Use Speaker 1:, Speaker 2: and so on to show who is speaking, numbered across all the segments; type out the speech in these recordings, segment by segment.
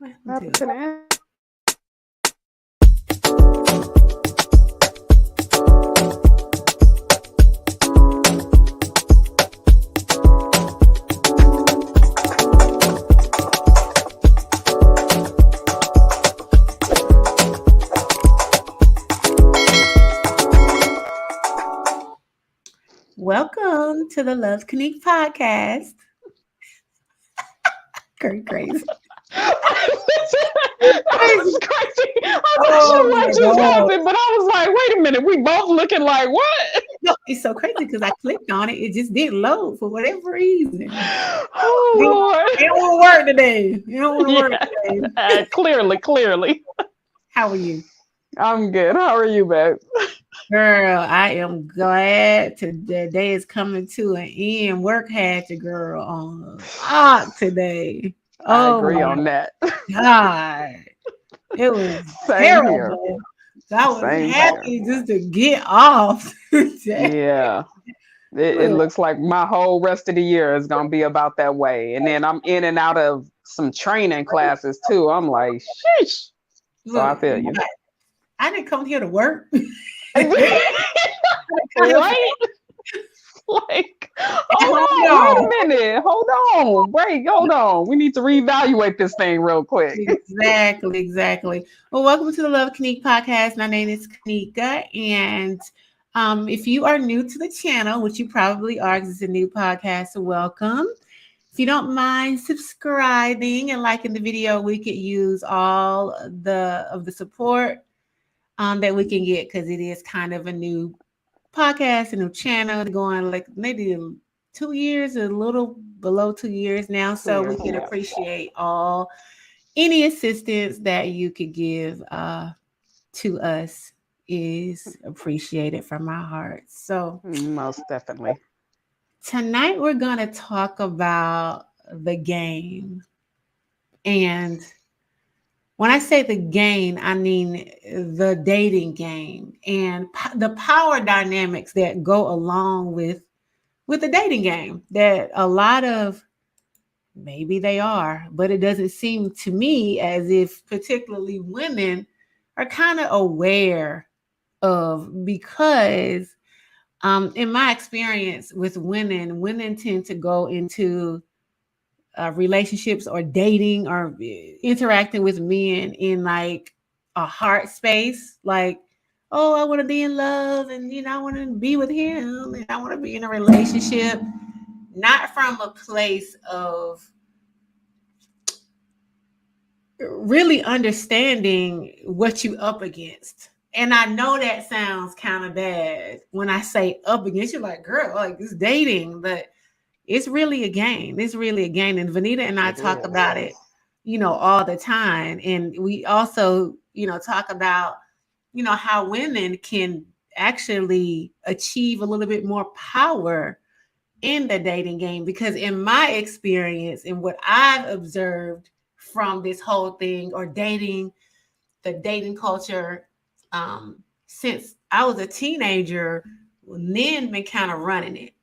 Speaker 1: What
Speaker 2: What
Speaker 1: happened
Speaker 2: happened
Speaker 1: to
Speaker 2: to
Speaker 1: it?
Speaker 2: the
Speaker 1: Welcome to the Love Connect podcast. Crazy.
Speaker 2: That was crazy. I'm not
Speaker 1: Oh
Speaker 2: sure what
Speaker 1: my
Speaker 2: just
Speaker 1: God.
Speaker 2: happened, but I was like, wait a minute, we both looking like what?
Speaker 1: No, it's so crazy because I clicked on it. It just didn't load for whatever reason.
Speaker 2: Oh
Speaker 1: It don't want to work today. It don't want to
Speaker 2: Lord.
Speaker 1: work
Speaker 2: Yeah.
Speaker 1: today.
Speaker 2: Clearly.
Speaker 1: How are you?
Speaker 2: I'm good. How are you, babe?
Speaker 1: Girl, I am glad the day is coming to an end. Work had your girl on lock today.
Speaker 2: I
Speaker 1: Oh
Speaker 2: agree
Speaker 1: my
Speaker 2: on that.
Speaker 1: God. It was
Speaker 2: Same here.
Speaker 1: terrible. So I was
Speaker 2: Same here.
Speaker 1: happy just to get off today.
Speaker 2: Yeah. It
Speaker 1: Look,
Speaker 2: looks like my whole rest of the year is gonna be about that way. And then I'm in and out of some training classes too. I'm like, sheesh. So I
Speaker 1: look,
Speaker 2: feel you.
Speaker 1: I didn't come here to work. I didn't come here for
Speaker 2: Right? Like,
Speaker 1: that.
Speaker 2: hold
Speaker 1: Hold
Speaker 2: on, wait
Speaker 1: on.
Speaker 2: a minute, hold on, break, hold on. We need to reevaluate this thing real quick.
Speaker 1: Exactly. Well, welcome to the Love Kanika podcast. My name is Kanika, and if you are new to the channel, which you probably are, because it's a new podcast, so welcome. If you don't mind subscribing and liking the video, we could use all the support that we can get because it is kind of a new podcast, a new channel going like maybe 2 years, a little below 2 years now. So we
Speaker 2: 2 years,
Speaker 1: can
Speaker 2: yeah.
Speaker 1: appreciate all any assistance that you could give to us is appreciated from my heart. So
Speaker 2: Most definitely.
Speaker 1: tonight we're gonna talk about the game. And when I say the game, I mean the dating game and the power dynamics that go along with the dating game that a lot of maybe they are, but it doesn't seem to me as if particularly women are kind of aware of because in my experience with women tend to go into relationships or dating or interacting with men in like a heart space, like, oh, I want to be in love and I want to be with him and I want to be in a relationship, not from a place of really understanding what you up against. And I know that sounds kind of bad when I say up against. You're like, girl, like it's dating, but it's really a game. It's really a game. And Vanita and I
Speaker 2: It
Speaker 1: talk
Speaker 2: is.
Speaker 1: about it, all the time. And we also, talk about, how women can actually achieve a little bit more power in the dating game. Because in my experience and what I've observed from this whole thing or dating, the dating culture, since I was a teenager, men been kind of running it,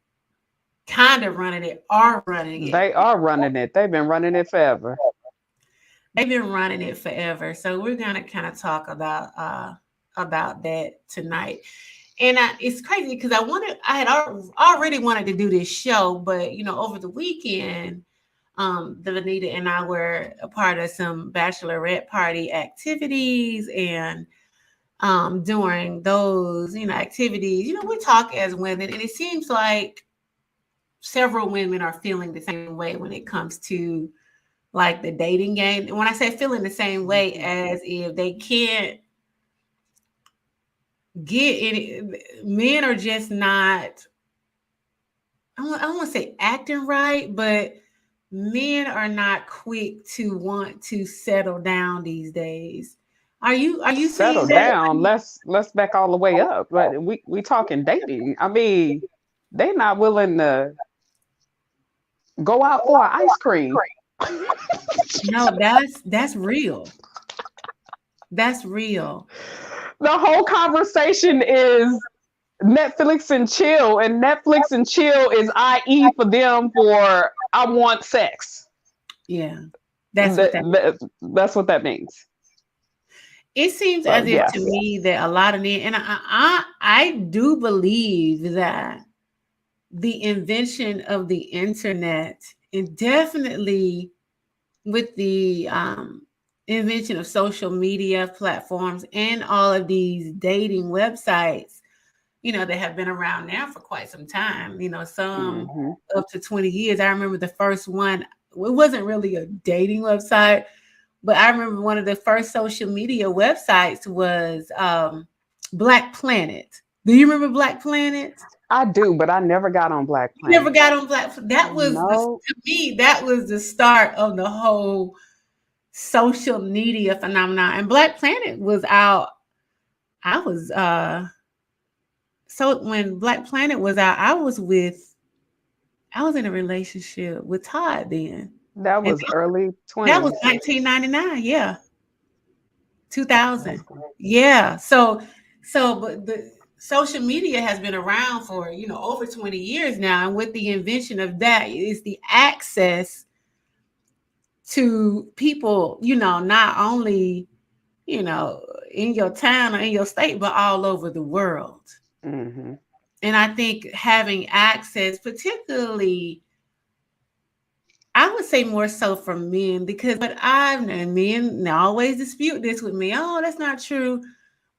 Speaker 1: are running it.
Speaker 2: They are running it. They've been running it forever.
Speaker 1: They've been running it forever. So we're gonna kind of talk about that tonight. And it's crazy because I had already wanted to do this show, but over the weekend, the Vanita and I were a part of some bachelorette party activities, and during those activities, we talk as women, and it seems like several women are feeling the same way when it comes to like the dating game. And when I say feeling the same way,
Speaker 2: Mhm.
Speaker 1: as if they can't get any, men are just not, I don't want to say acting right, but men are not quick to want to settle down these days. Are you seeing
Speaker 2: Settle
Speaker 1: that?
Speaker 2: down. Let's back all the way up. But we talking dating. I mean, they not willing to go out for an ice cream.
Speaker 1: No, that's real. That's real.
Speaker 2: The whole conversation is Netflix and chill, and Netflix and chill is IE for them for I want sex.
Speaker 1: Yeah. That's what that.
Speaker 2: That's what that means.
Speaker 1: It seems
Speaker 2: So
Speaker 1: as if
Speaker 2: yes.
Speaker 1: to me that a lot of men, and I do believe that the invention of the internet, and definitely with the invention of social media platforms and all of these dating websites, that have been around now for quite some time, some
Speaker 2: Mm-hmm.
Speaker 1: up to 20 years. I remember the first one, it wasn't really a dating website, but I remember one of the first social media websites was Black Planet. Do you remember Black Planet?
Speaker 2: I do, but I never got on Black
Speaker 1: You never
Speaker 2: Planet.
Speaker 1: got on Black. That was
Speaker 2: No.
Speaker 1: to me, that was the start of the whole social media phenomenon. And Black Planet was out. I was so when Black Planet was out, I was in a relationship with Todd then.
Speaker 2: That
Speaker 1: And
Speaker 2: was early
Speaker 1: that was
Speaker 2: 20s.
Speaker 1: 1999, yeah. 2000.
Speaker 2: Okay.
Speaker 1: Yeah. But the social media has been around for, over 20 years now. And with the invention of that is the access to people, not only, in your town or in your state, but all over the world.
Speaker 2: Mm-hmm.
Speaker 1: And I think having access, particularly, I would say more so for men, because and men always dispute this with me. Oh, that's not true.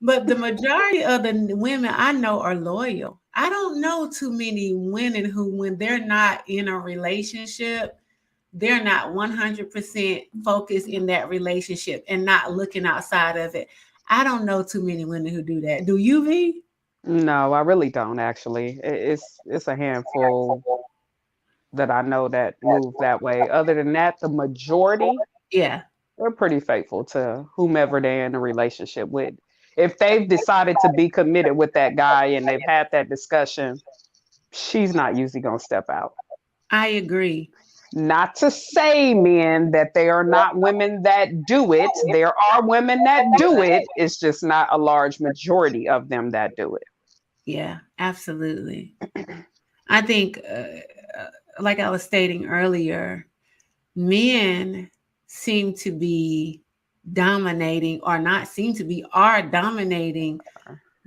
Speaker 1: But the majority of the women I know are loyal. I don't know too many women who, when they're not in a relationship, they're not 100% focused in that relationship and not looking outside of it. I don't know too many women who do that. Do you, V?
Speaker 2: No, I really don't actually. It's a handful that I know that move that way. Other than that, the majority,
Speaker 1: Yeah.
Speaker 2: they're pretty faithful to whomever they're in a relationship with. If they've decided to be committed with that guy and they've had that discussion, she's not usually going to step out.
Speaker 1: I agree.
Speaker 2: Not to say, men, that there are not women that do it. There are women that do it. It's just not a large majority of them that do it.
Speaker 1: Yeah, absolutely. I think, like I was stating earlier, men seem to be dominating, or not seem to be, are dominating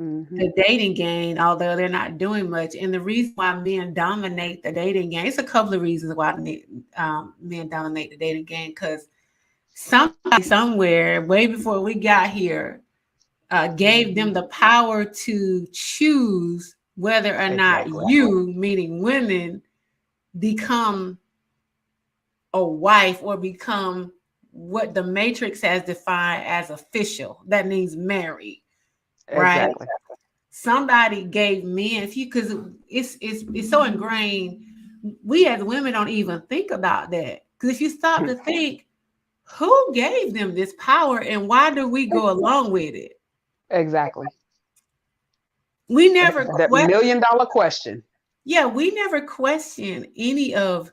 Speaker 2: Mm-hmm.
Speaker 1: the dating game, although they're not doing much. And the reason why men dominate the dating game, it's a couple of reasons why men dominate the dating game, because somebody somewhere, way before we got here, gave them the power to choose whether or not
Speaker 2: Exactly.
Speaker 1: you, meaning women, become a wife or become what the Matrix has defined as official. That means married, right?
Speaker 2: Exactly.
Speaker 1: Somebody gave men, because it's so ingrained. We as women don't even think about that. Because if you stop to think, who gave them this power and why do we go along with it?
Speaker 2: Exactly.
Speaker 1: We never
Speaker 2: That $1 million question.
Speaker 1: Yeah, we never question any of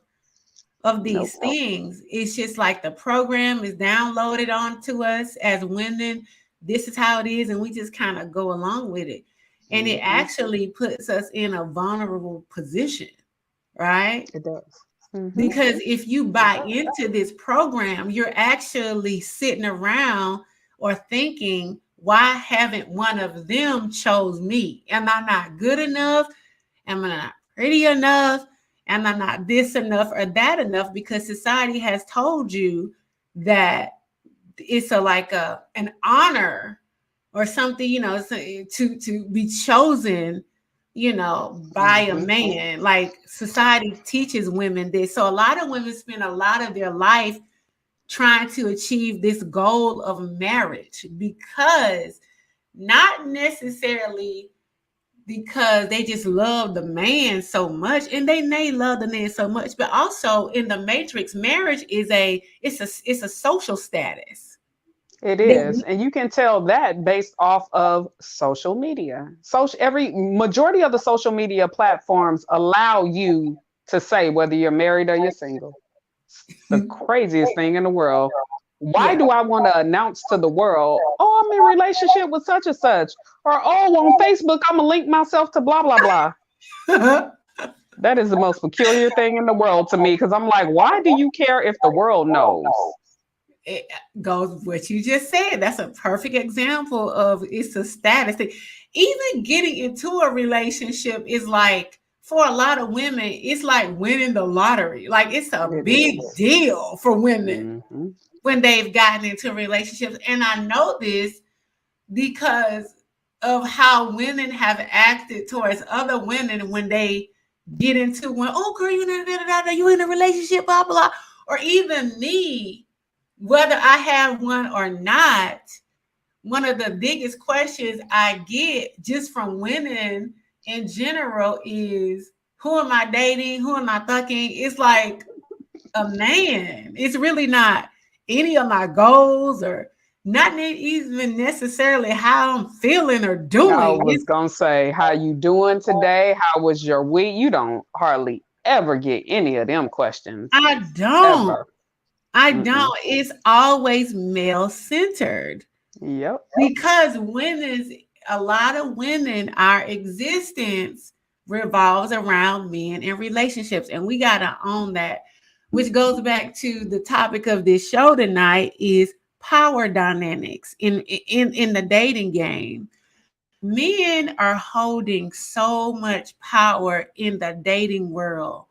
Speaker 1: these
Speaker 2: Nope.
Speaker 1: things. It's just like the program is downloaded onto us as women. This is how it is, and we just kind of go along with it. And it actually puts us in a vulnerable position, right?
Speaker 2: It does. Mm-hmm.
Speaker 1: Because if you buy into this program, you're actually sitting around or thinking, why haven't one of them chose me? Am I not good enough? Am I not pretty enough? Am I not this enough or that enough? Because society has told you that it's an honor or something, to be chosen, by a man. Like society teaches women this. So a lot of women spend a lot of their life trying to achieve this goal of marriage, because not necessarily because they just love the man so much, and they may love the man so much, but also in the Matrix, marriage is it's a social status.
Speaker 2: It is. And you can tell that based off of social media. Every majority of the social media platforms allow you to say whether you're married or you're single. The craziest thing in the world. Why do I want to announce to the world, oh, I'm in a relationship with such and such? Or, oh, on Facebook, I'm going to link myself to blah, blah, blah. That is the most peculiar thing in the world to me, because I'm like, why do you care if the world knows?
Speaker 1: it goes what you just said. That's a perfect example of it's a status thing. Even getting into a relationship is like, for a lot of women, it's like winning the lottery. Like it's a
Speaker 2: It
Speaker 1: big
Speaker 2: is.
Speaker 1: deal for women
Speaker 2: Mhm.
Speaker 1: when they've gotten into relationships. And I know this because of how women have acted towards other women when they get into one. Oh, girl, you in a relationship, blah blah. Or even me, whether I have one or not, one of the biggest questions I get just from women in general is, who am I dating? Who am I fucking? It's like a man. It's really not any of my goals or not even necessarily how I'm feeling or
Speaker 2: I
Speaker 1: doing.
Speaker 2: was gonna say, how you doing today? How was your week? You don't hardly ever get any of them questions.
Speaker 1: I don't.
Speaker 2: Ever.
Speaker 1: I
Speaker 2: Mm-mm.
Speaker 1: don't. It's always male centered
Speaker 2: Yep.
Speaker 1: because a lot of women, our existence revolves around men and relationships, and we got to own that. Which goes back to the topic of this show tonight is power dynamics in the dating game. Men are holding so much power in the dating world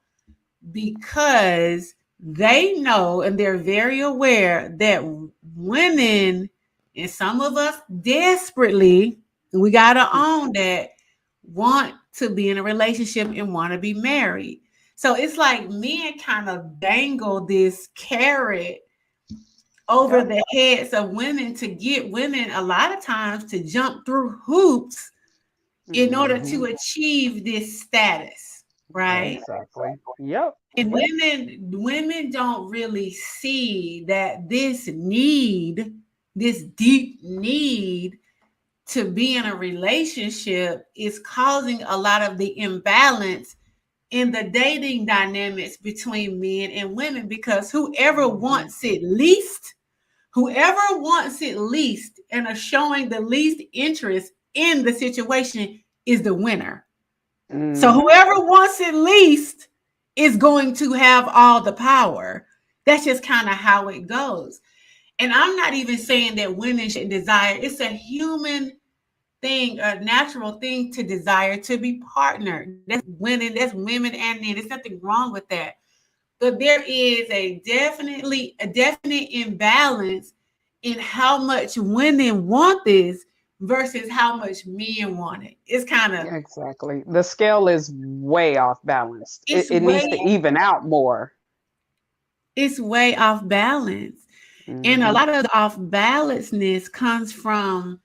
Speaker 1: because they know and they're very aware that women, and some of us desperately, we got to own that, want to be in a relationship and want to be married. So it's like men kind of dangle this carrot over
Speaker 2: Yep.
Speaker 1: the heads of women to get women a lot of times to jump through hoops in order
Speaker 2: Hmm.
Speaker 1: to achieve this status, right?
Speaker 2: Exactly. Yep.
Speaker 1: And women don't really see that this deep need to be in a relationship is causing a lot of the imbalance in the dating dynamics between men and women, because
Speaker 2: Hmm.
Speaker 1: whoever wants it least and are showing the least interest in the situation is the winner. So
Speaker 2: Hmm.
Speaker 1: whoever wants it least is going to have all the power. That's just kind of how it goes. And I'm not even saying that women should desire. It's a human thing, a natural thing to desire to be partnered. That's women and men. There's nothing wrong with that. But there is a definite imbalance in how much women want this versus how much men want it. It's kind of
Speaker 2: Exactly. The scale is way off balanced. It,
Speaker 1: it's
Speaker 2: it needs
Speaker 1: way
Speaker 2: to even out more.
Speaker 1: it's way off balance. And a
Speaker 2: Hmm.
Speaker 1: lot of the off balanceness comes from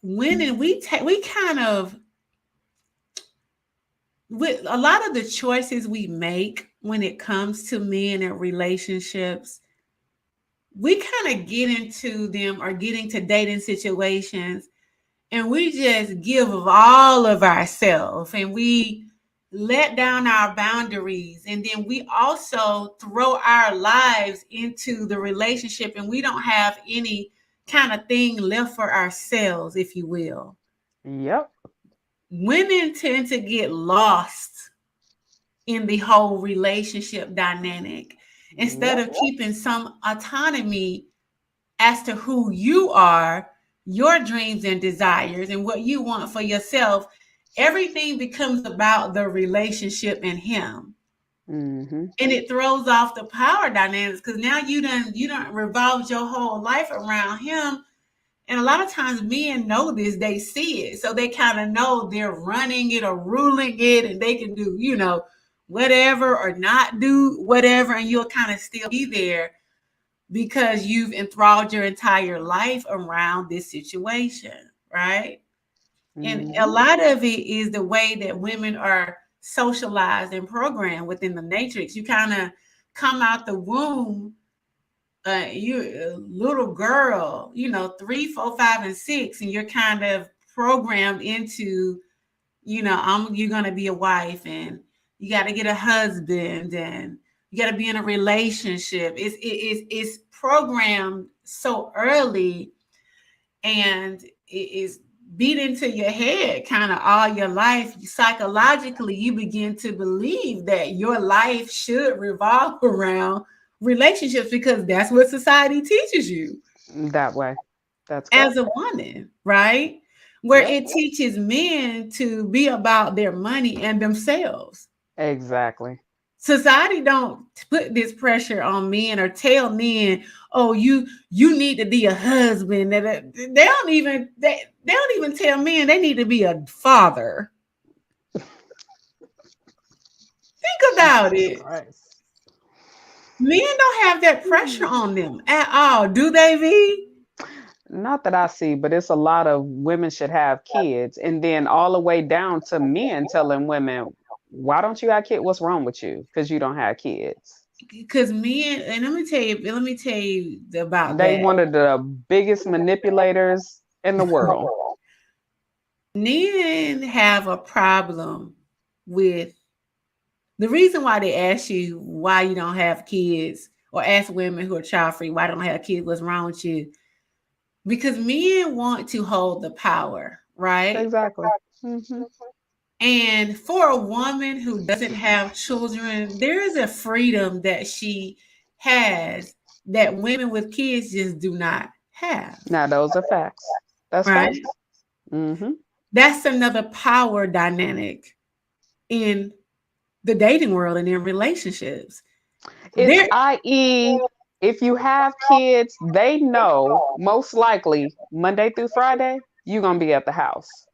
Speaker 1: women. We kind of, with a lot of the choices we make when it comes to men and relationships, we kind of get into them or get into dating situations and we just give of all of ourselves and we let down our boundaries, and then we also throw our lives into the relationship and we don't have any kind of thing left for ourselves, if you will.
Speaker 2: Yep.
Speaker 1: Women tend to get lost in the whole relationship dynamic instead
Speaker 2: Yep.
Speaker 1: of keeping some autonomy as to who you are, your dreams and desires, and what you want for yourself. Everything becomes about the relationship and him.
Speaker 2: Hmm.
Speaker 1: And it throws off the power dynamics because now you don't revolve your whole life around him. And a lot of times men know this, they see it. So they kind of know they're running it or ruling it, and they can do, whatever or not do whatever, and you'll kind of still be there because you've enthralled your entire life around this situation, right? And a
Speaker 2: Hmm.
Speaker 1: lot of it is the way that women are socialized and programmed within the matrix. You kind of come out the womb, you're a little girl, 3, 4, 5, and 6, and you're kind of programmed into, you're gonna be a wife, and you got to get a husband, and you got to be in a relationship. It's programmed so early, and it is beat into your head kind of all your life. Psychologically, you begin to believe that your life should revolve around relationships because that's what society teaches you
Speaker 2: That way. That's
Speaker 1: as
Speaker 2: correct.
Speaker 1: a woman, right? Where
Speaker 2: Yep.
Speaker 1: it teaches men to be about their money and themselves.
Speaker 2: Exactly.
Speaker 1: Society don't put this pressure on men or tell men, oh, you need to be a husband. They don't even tell men they need to be a father. Think about
Speaker 2: Jesus
Speaker 1: it.
Speaker 2: Christ.
Speaker 1: Men don't have that pressure on them at all, do they, V?
Speaker 2: Not that I see, but it's a lot of women should have kids. And then all the way down to men telling women, why don't you have kids? What's wrong with you? Because you don't have kids.
Speaker 1: Because men, and let me tell you about
Speaker 2: They
Speaker 1: that.
Speaker 2: one of the biggest manipulators in the world.
Speaker 1: Men have a problem with the reason why they ask you why you don't have kids, or ask women who are child free why don't have kids, what's wrong with you? Because men want to hold the power, right?
Speaker 2: Exactly. Hmm.
Speaker 1: And for a woman who doesn't have children, there is a freedom that she has that women with kids just do not have,
Speaker 2: Now, those are facts. That's
Speaker 1: right?
Speaker 2: facts. Hmm.
Speaker 1: That's another power dynamic in the dating world and in relationships.
Speaker 2: It's
Speaker 1: There,
Speaker 2: i.e., if you have kids, they know most likely Monday through Friday, you're going to be at the house.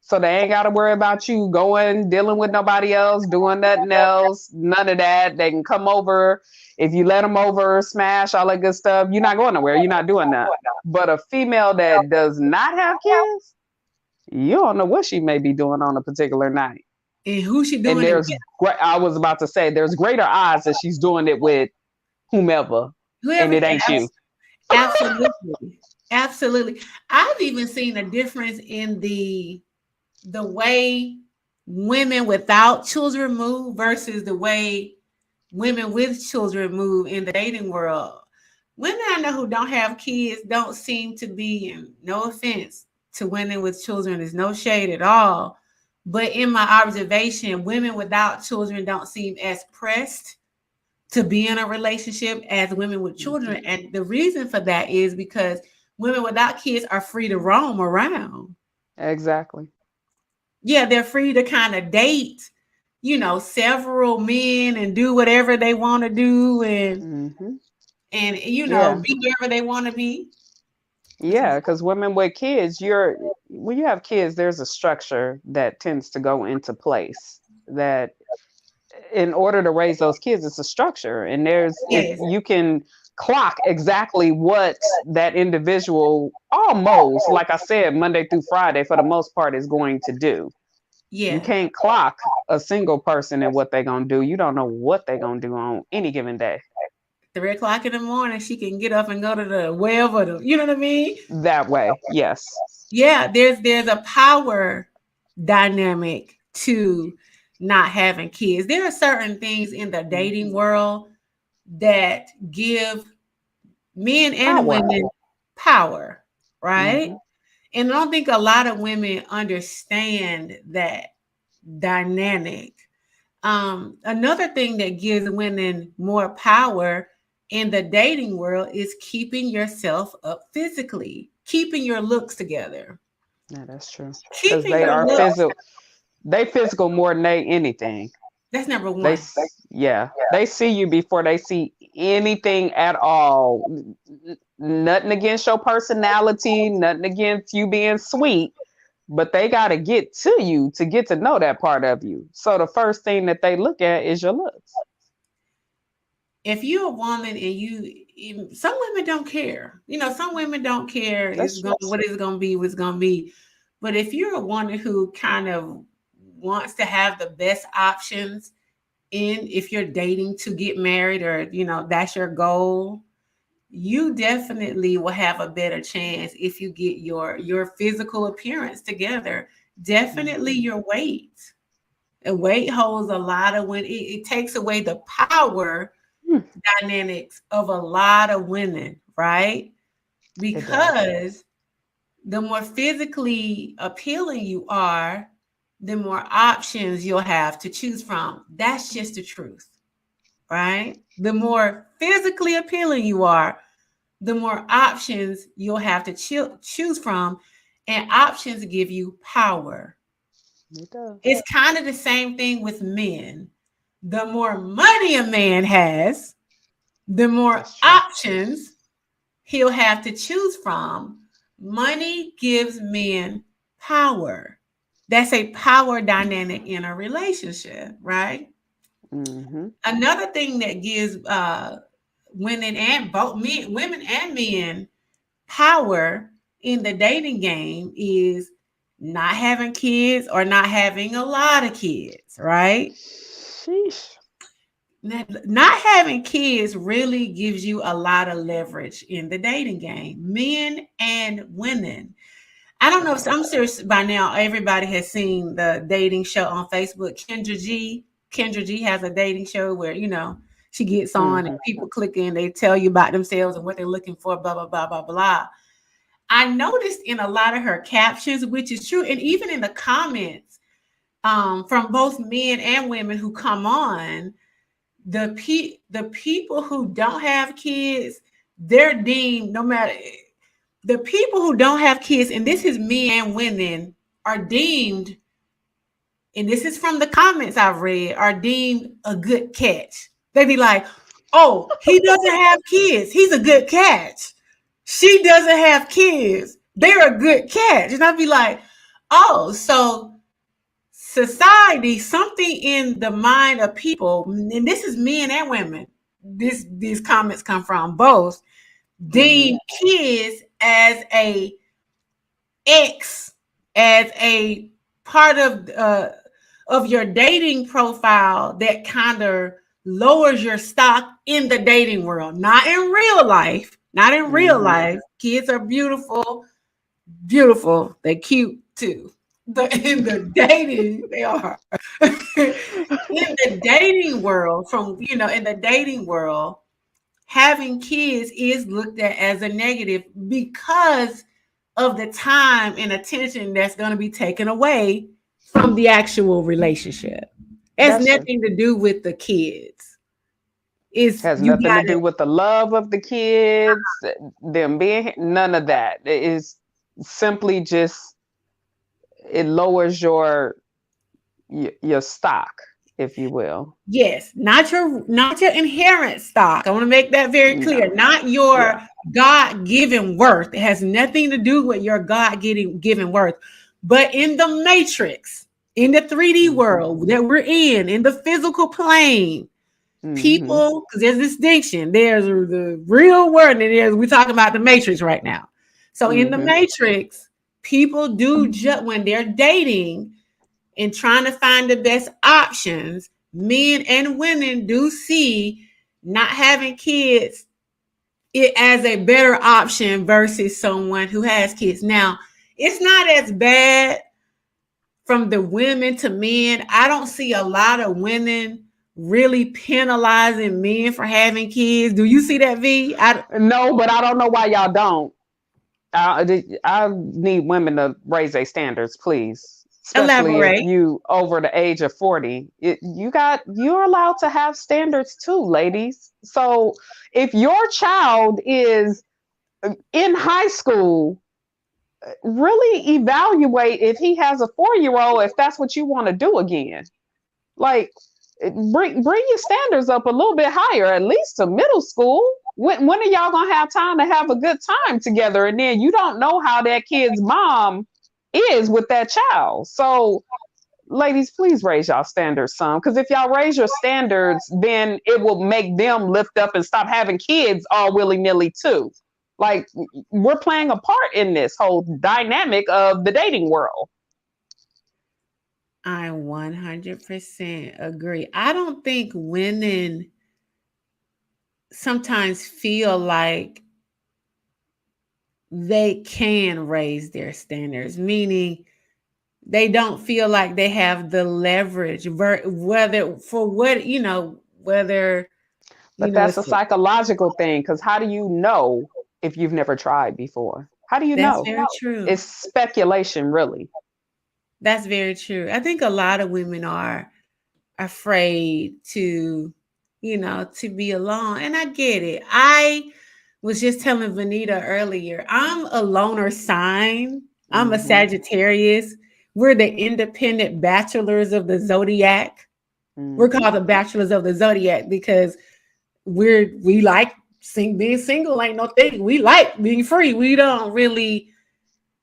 Speaker 2: So they ain't got to worry about you going, dealing with nobody else, doing nothing else, none of that. They can come over. If you let them over, smash, all that good stuff, you're not going nowhere. You're not doing that. But a female that does not have kids, you don't know what she may be doing on a particular night.
Speaker 1: and who she
Speaker 2: And
Speaker 1: doing it
Speaker 2: there's,
Speaker 1: with?
Speaker 2: I was about to say, there's greater odds that she's doing it with whomever, and
Speaker 1: Whoever,
Speaker 2: it ain't you.
Speaker 1: absolutely, absolutely. I've even seen a difference in the way women without children move versus the way women with children move in the dating world. Women I know who don't have kids don't seem to be, and no offense to women with children, there's no shade at all. But in my observation, women without children don't seem as pressed to be in a relationship as women with children. And the reason for that is because women without kids are free to roam around.
Speaker 2: Exactly.
Speaker 1: Yeah, they're free to kind of date, several men and do whatever they want to do,
Speaker 2: Hmm.
Speaker 1: and
Speaker 2: Yeah.
Speaker 1: be wherever they want to be.
Speaker 2: Yeah, because women with kids, when you have kids, there's a structure that tends to go into place that in order to raise those kids, it's a structure. And if
Speaker 1: Yes.
Speaker 2: you can clock exactly what that individual almost, like I said, Monday through Friday, for the most part, is going to do. You
Speaker 1: Yeah.
Speaker 2: can't clock a single person and what they're going to do. You don't know what they're going to do on any given day.
Speaker 1: 3 o'clock in the morning, she can get up and go to the well, or you know what I mean?
Speaker 2: That way, yes.
Speaker 1: Yeah, there's a power dynamic to not having kids. There are certain things in the dating world that give men and
Speaker 2: Power.
Speaker 1: women power, right?
Speaker 2: Hmm.
Speaker 1: And I don't think a lot of women understand that dynamic. Another thing that gives women more power in the dating world is keeping yourself up physically, keeping your looks together,
Speaker 2: Yeah, that's true. Because
Speaker 1: keeping your looks.
Speaker 2: they physical more than they anything.
Speaker 1: That's number one.
Speaker 2: Yeah, they see you before they see anything at all. Nothing against your personality, nothing against you being sweet, but they got to get to you to get to know that part of you. So the first thing that they look at is your looks.
Speaker 1: If you're a woman and some women don't care. Some women don't care.
Speaker 2: That's true.
Speaker 1: What is it going to be? What's going to be? But if you're a woman who kind of wants to have the best options if you're dating to get married, or that's your goal, you definitely will have a better chance if you get your physical appearance together. Definitely
Speaker 2: Mhm.
Speaker 1: your weight. And weight holds a lot of when it takes away the power
Speaker 2: Hmm.
Speaker 1: dynamics of a lot of women, right?
Speaker 2: It does.
Speaker 1: Because the more physically appealing you are, the more options you'll have to choose from. That's just the truth. right? The more physically appealing you are, the more options you'll have to choose from. And options give you power.
Speaker 2: It does.
Speaker 1: It's kind of the same thing with men. The more money a man has, the more
Speaker 2: That's true.
Speaker 1: options he'll have to choose from. Money gives men power. That's a power dynamic in a relationship, right?
Speaker 2: Mm-hmm.
Speaker 1: Another thing that gives women and both men, women and men power in the dating game is not having kids or not having a lot of kids, right?
Speaker 2: Sheesh.
Speaker 1: Not having kids really gives you a lot of leverage in the dating game, men and women. I don't know if I'm serious by now. Everybody has seen the dating show on Facebook. Kendra G. Kendra G has a dating show where, she gets on and
Speaker 2: Mm-hmm.
Speaker 1: people click in, they tell you about themselves and what they're looking for, blah, blah, blah, blah, blah. I noticed in a lot of her captions, which is true, and even in the comments from both men and women who come on, the people who don't have kids, they're deemed no matter the people who don't have kids, and this is men and women, are deemed, and this is from the comments I've read, are deemed a good catch. They be like, oh, he doesn't have kids. He's a good catch. She doesn't have kids. They're a good catch. And I'd be like, oh, so society, something in the mind of people, and this is men and women, these comments come from both,
Speaker 2: Mm-hmm.
Speaker 1: deem kids as a X, as a part of your dating profile that kind of lowers your stock in the dating world. Not in real life. Not in real
Speaker 2: Mm-hmm.
Speaker 1: life. Kids are beautiful, beautiful. They're cute too. But in the dating, they are. In the dating world, in the dating world, having kids is looked at as a negative because of the time and attention that's going to be taken away from the actual relationship. It has
Speaker 2: That's true.
Speaker 1: nothing to do with the kids. It's
Speaker 2: Has
Speaker 1: you
Speaker 2: nothing to
Speaker 1: got to
Speaker 2: do with the love of the kids, them being none of that. It is simply just it lowers your stock, if you will.
Speaker 1: yes, not your inherent stock. I want to make that very clear.
Speaker 2: No.
Speaker 1: Not
Speaker 2: Yeah.
Speaker 1: your God-given worth. It has nothing to do with your God-given worth. But in the matrix, in the 3D
Speaker 2: Mm-hmm.
Speaker 1: world that we're in the physical plane,
Speaker 2: Mm-hmm.
Speaker 1: people, because there's a distinction. There's the real world, and we're talking about the matrix right now. So in the
Speaker 2: Mm-hmm.
Speaker 1: matrix, people do when they're dating and trying to find the best options, men and women do see not having kids it as a better option versus someone who has kids. Now, it's not as bad from the women to men. I don't see a lot of women really penalizing men for having kids. Do you see that, V?
Speaker 2: No, but I don't know why y'all don't. I need women to raise their standards, please. Especially if
Speaker 1: Elaborate.
Speaker 2: you over the age of 40. You're allowed to have standards too, ladies. So if your child is in high school, really evaluate if he has a 4-year old, if that's what you want to do again. Like bring your standards up a little bit higher, at least to middle school. When are y'all gonna have time to have a good time together? And then you don't know how that kid's mom is with that child. So ladies, please raise y'all standards some. Because if y'all raise your standards, then it will make them lift up and stop having kids all willy-nilly too. Like we're playing a part in this whole dynamic of the dating world.
Speaker 1: I 100% agree. I don't think women sometimes feel like they can raise their standards, meaning they don't feel like they have the leverage, whether for what, whether,
Speaker 2: But that's
Speaker 1: it's
Speaker 2: a psychological thing, because how do you know if you've never tried before? How do you
Speaker 1: that's
Speaker 2: know?
Speaker 1: very true.
Speaker 2: It's speculation, really.
Speaker 1: That's very true. I think a lot of women are afraid to to be alone. And I get it. I was just telling Vanita earlier, I'm a loner sign. I'm a
Speaker 2: Mm-hmm.
Speaker 1: Sagittarius. We're the independent bachelors of the zodiac. We're
Speaker 2: Mm-hmm.
Speaker 1: called the bachelors of the zodiac because we like being single ain't no thing. We like being free. We don't really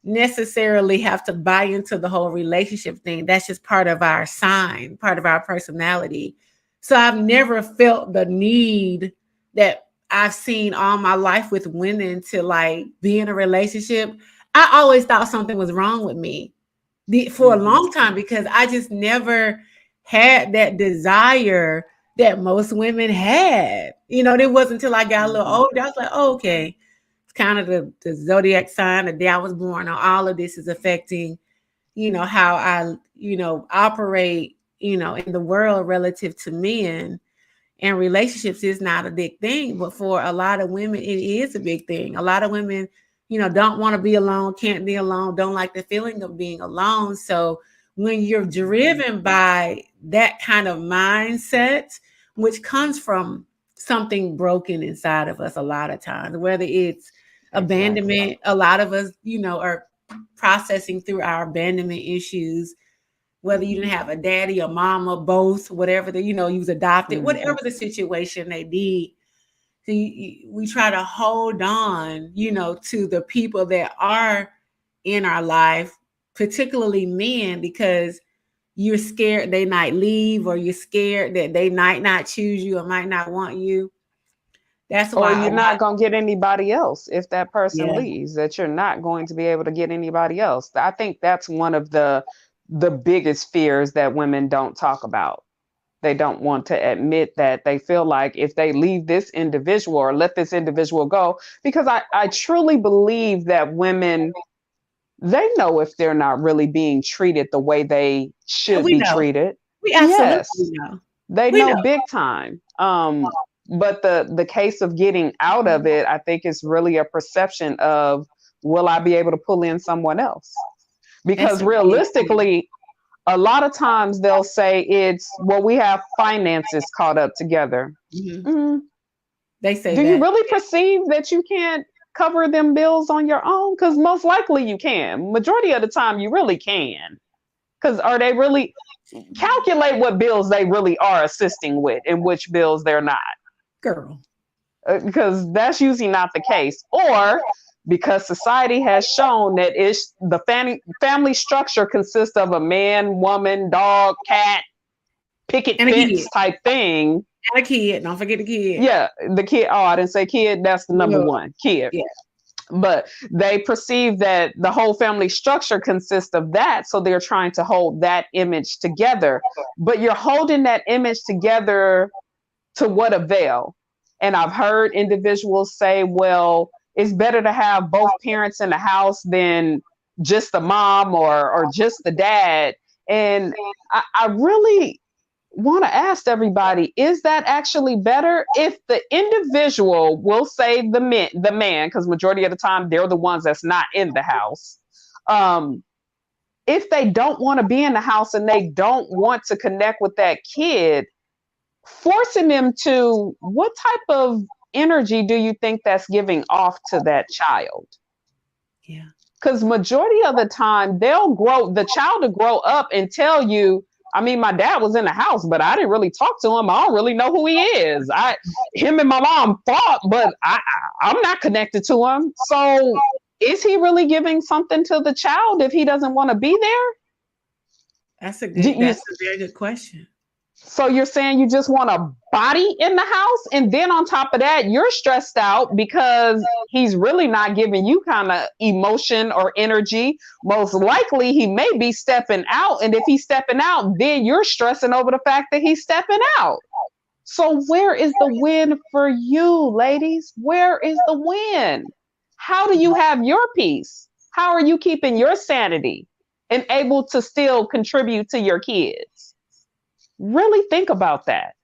Speaker 1: necessarily have to buy into the whole relationship thing. That's just part of our sign, part of our personality. So I've never felt the need that I've seen all my life with women to like be in a relationship. I always thought something was wrong with me for a
Speaker 2: Mm-hmm.
Speaker 1: long time because I just never had that desire that most women had. It wasn't until I got a little
Speaker 2: Mm-hmm.
Speaker 1: older, I was like, oh, okay, it's kind of the zodiac sign, the day I was born, all of this is affecting, how I, operate, in the world relative to men. And relationships is not a big thing, but for a lot of women, it is a big thing. A lot of women, don't want to be alone, can't be alone, don't like the feeling of being alone. So when you're
Speaker 2: Mm-hmm.
Speaker 1: driven by that kind of mindset, which comes from something broken inside of us a lot of times, whether it's
Speaker 2: Exactly.
Speaker 1: abandonment, a lot of us, are processing through our abandonment issues, whether you didn't have a daddy or mama, both, whatever you was adopted,
Speaker 2: Mm-hmm.
Speaker 1: whatever the situation may be. So we try to hold on, to the people that are in our life, particularly men, because you're scared they might leave, or you're scared that they might not choose you or might not want you. That's
Speaker 2: Or
Speaker 1: why a
Speaker 2: you're
Speaker 1: lot,
Speaker 2: not going to get anybody else if that person
Speaker 1: yeah,
Speaker 2: leaves, that you're not going to be able to get anybody else. I think that's one of the biggest fears that women don't talk about. They don't want to admit that they feel like if they leave this individual or let this individual go, because I truly believe that women, they know if they're not really being treated the way they should
Speaker 1: we
Speaker 2: be
Speaker 1: know.
Speaker 2: treated.
Speaker 1: We absolutely
Speaker 2: Yes,
Speaker 1: know.
Speaker 2: they
Speaker 1: We
Speaker 2: know
Speaker 1: know.
Speaker 2: big time. But the case of getting out of it, I think, is really a perception of, will I be able to pull in someone else?
Speaker 1: That's
Speaker 2: Because
Speaker 1: a big thing.
Speaker 2: realistically, a lot of times they'll say it's, well, we have finances caught up together.
Speaker 1: Mhm.
Speaker 2: Mm,
Speaker 1: They say
Speaker 2: do you
Speaker 1: that.
Speaker 2: really perceive that you can't cover them bills on your own? Because most likely you can. Majority of the time, you really can. Because are they really, calculate what bills they really are assisting with and which bills they're not?
Speaker 1: Girl.
Speaker 2: Because that's usually not the case. Or because society has shown that it's the family structure consists of a man, woman, dog, cat, picket
Speaker 1: And a
Speaker 2: fence
Speaker 1: kid.
Speaker 2: type thing.
Speaker 1: And a kid. Don't forget the kid.
Speaker 2: Yeah, the kid. Oh, I didn't say kid. That's the number
Speaker 1: No.
Speaker 2: one, kid.
Speaker 1: Yeah.
Speaker 2: But they perceive that the whole family structure consists of that. So they're trying to hold that image together. But you're holding that image together to what avail? And I've heard individuals say, well, it's better to have both parents in the house than just the mom or just the dad. And I really want to ask everybody, is that actually better? If the individual, will say the man, because majority of the time they're the ones that's not in the house. If they don't want to be in the house and they don't want to connect with that kid, forcing them to, what type of energy do you think that's giving off to that child?
Speaker 1: Yeah.
Speaker 2: Because majority of the time the child will grow up and tell you, I mean, my dad was in the house, but I didn't really talk to him. I don't really know who he is. Him and my mom fought, but I'm not connected to him. So is he really giving something to the child if he doesn't want to be there? Do you,
Speaker 1: That's a very good question.
Speaker 2: So you're saying you just want a body in the house, and then on top of that, you're stressed out because he's really not giving you kind of emotion or energy. Most likely, he may be stepping out, and if he's stepping out, then you're stressing over the fact that he's stepping out. So where is the win for you, ladies? Where is the win? How do you have your peace? How are you keeping your sanity and able to still contribute to your kids? Really think about that.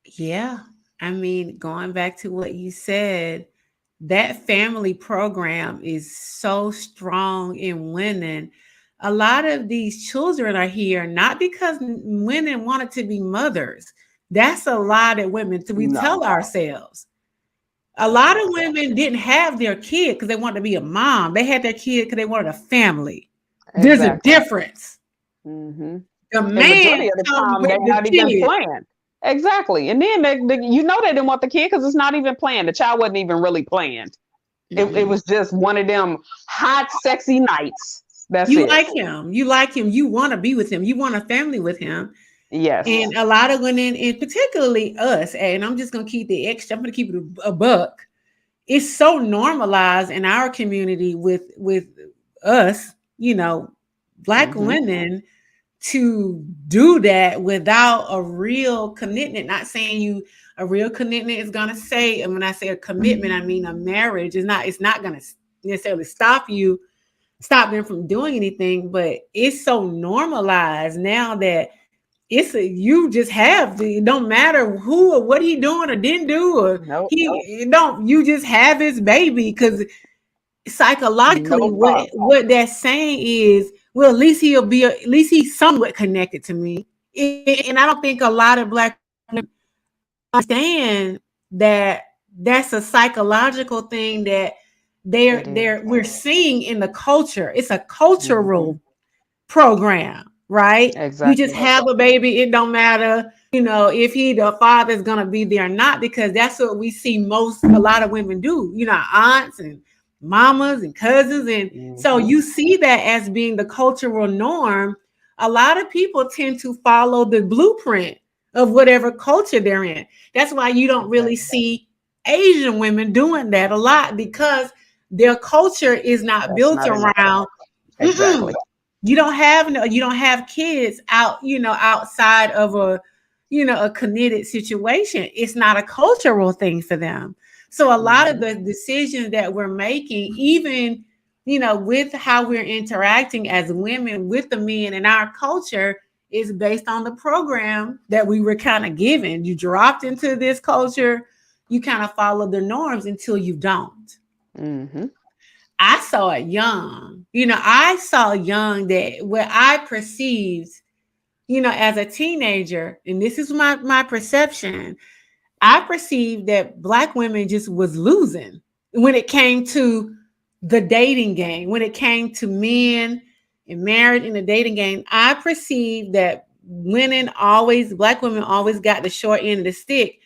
Speaker 1: Yeah. I mean, going back to what you said, that family program is so strong in women. A lot of these children are here not because women wanted to be mothers. That's a lie that we tell
Speaker 2: No.
Speaker 1: ourselves. A lot of women didn't have their kid because they wanted to be a mom. They had their kid because they wanted a family. There's a
Speaker 2: Exactly.
Speaker 1: difference.
Speaker 2: Hmm.
Speaker 1: The
Speaker 2: And
Speaker 1: man
Speaker 2: majority of the
Speaker 1: comes
Speaker 2: time,
Speaker 1: with
Speaker 2: they're
Speaker 1: the
Speaker 2: not even
Speaker 1: kid.
Speaker 2: planned. Exactly. And then you know they didn't want the kid because it's not even planned. The child wasn't even really planned. It
Speaker 1: Mhm.
Speaker 2: was just one of them hot, sexy nights. That's
Speaker 1: You
Speaker 2: it.
Speaker 1: like him. You like him. You want to be with him. You want a family with him.
Speaker 2: Yes.
Speaker 1: And a lot of women, and particularly us, and I'm just gonna keep the extra. I'm gonna keep it a buck. It's so normalized in our community with us, Black
Speaker 2: Hmm.
Speaker 1: women to do that without a real commitment. Not saying you a real commitment is gonna say, and when I say a commitment, I mean a marriage is not. It's not gonna necessarily stop them from doing anything, but it's so normalized now that you just have it don't matter who or what he doing or didn't do or
Speaker 2: Nope.
Speaker 1: he don't you just have his baby because psychologically
Speaker 2: No problem.
Speaker 1: what that's saying is well at least he's somewhat connected to me, and I don't think a lot of Black women understand that that's a psychological thing that
Speaker 2: It is.
Speaker 1: we're seeing in the culture. It's a
Speaker 2: Hmm.
Speaker 1: cultural program, right? You just
Speaker 2: Exactly.
Speaker 1: have a baby, it don't matter, if the father's gonna be there or not, because that's what we see a lot of women do, aunts and mamas and cousins. And so
Speaker 2: Hmm.
Speaker 1: you see that as being the cultural norm. A lot of people tend to follow the blueprint of whatever culture they're in. That's why you don't really
Speaker 2: Exactly.
Speaker 1: see Asian women doing that a lot because their culture is not
Speaker 2: That's
Speaker 1: built
Speaker 2: not in it.
Speaker 1: around. Mm-mm.
Speaker 2: Exactly.
Speaker 1: You don't have kids outside of a committed situation. It's not a cultural thing for them. So a lot of
Speaker 2: Hmm.
Speaker 1: the decisions that we're making, even with how we're interacting as women with the men in our culture, is based on the program that we were kind of given. You dropped into this culture, you kind of follow the norms until you don't.
Speaker 2: Hmm.
Speaker 1: I saw it young. I saw young that what I perceived, as a teenager, and this is my perception, I perceived that Black women just was losing when it came to the dating game, when it came to men and marriage in the dating game. I perceived that Black women always got the short end of the stick,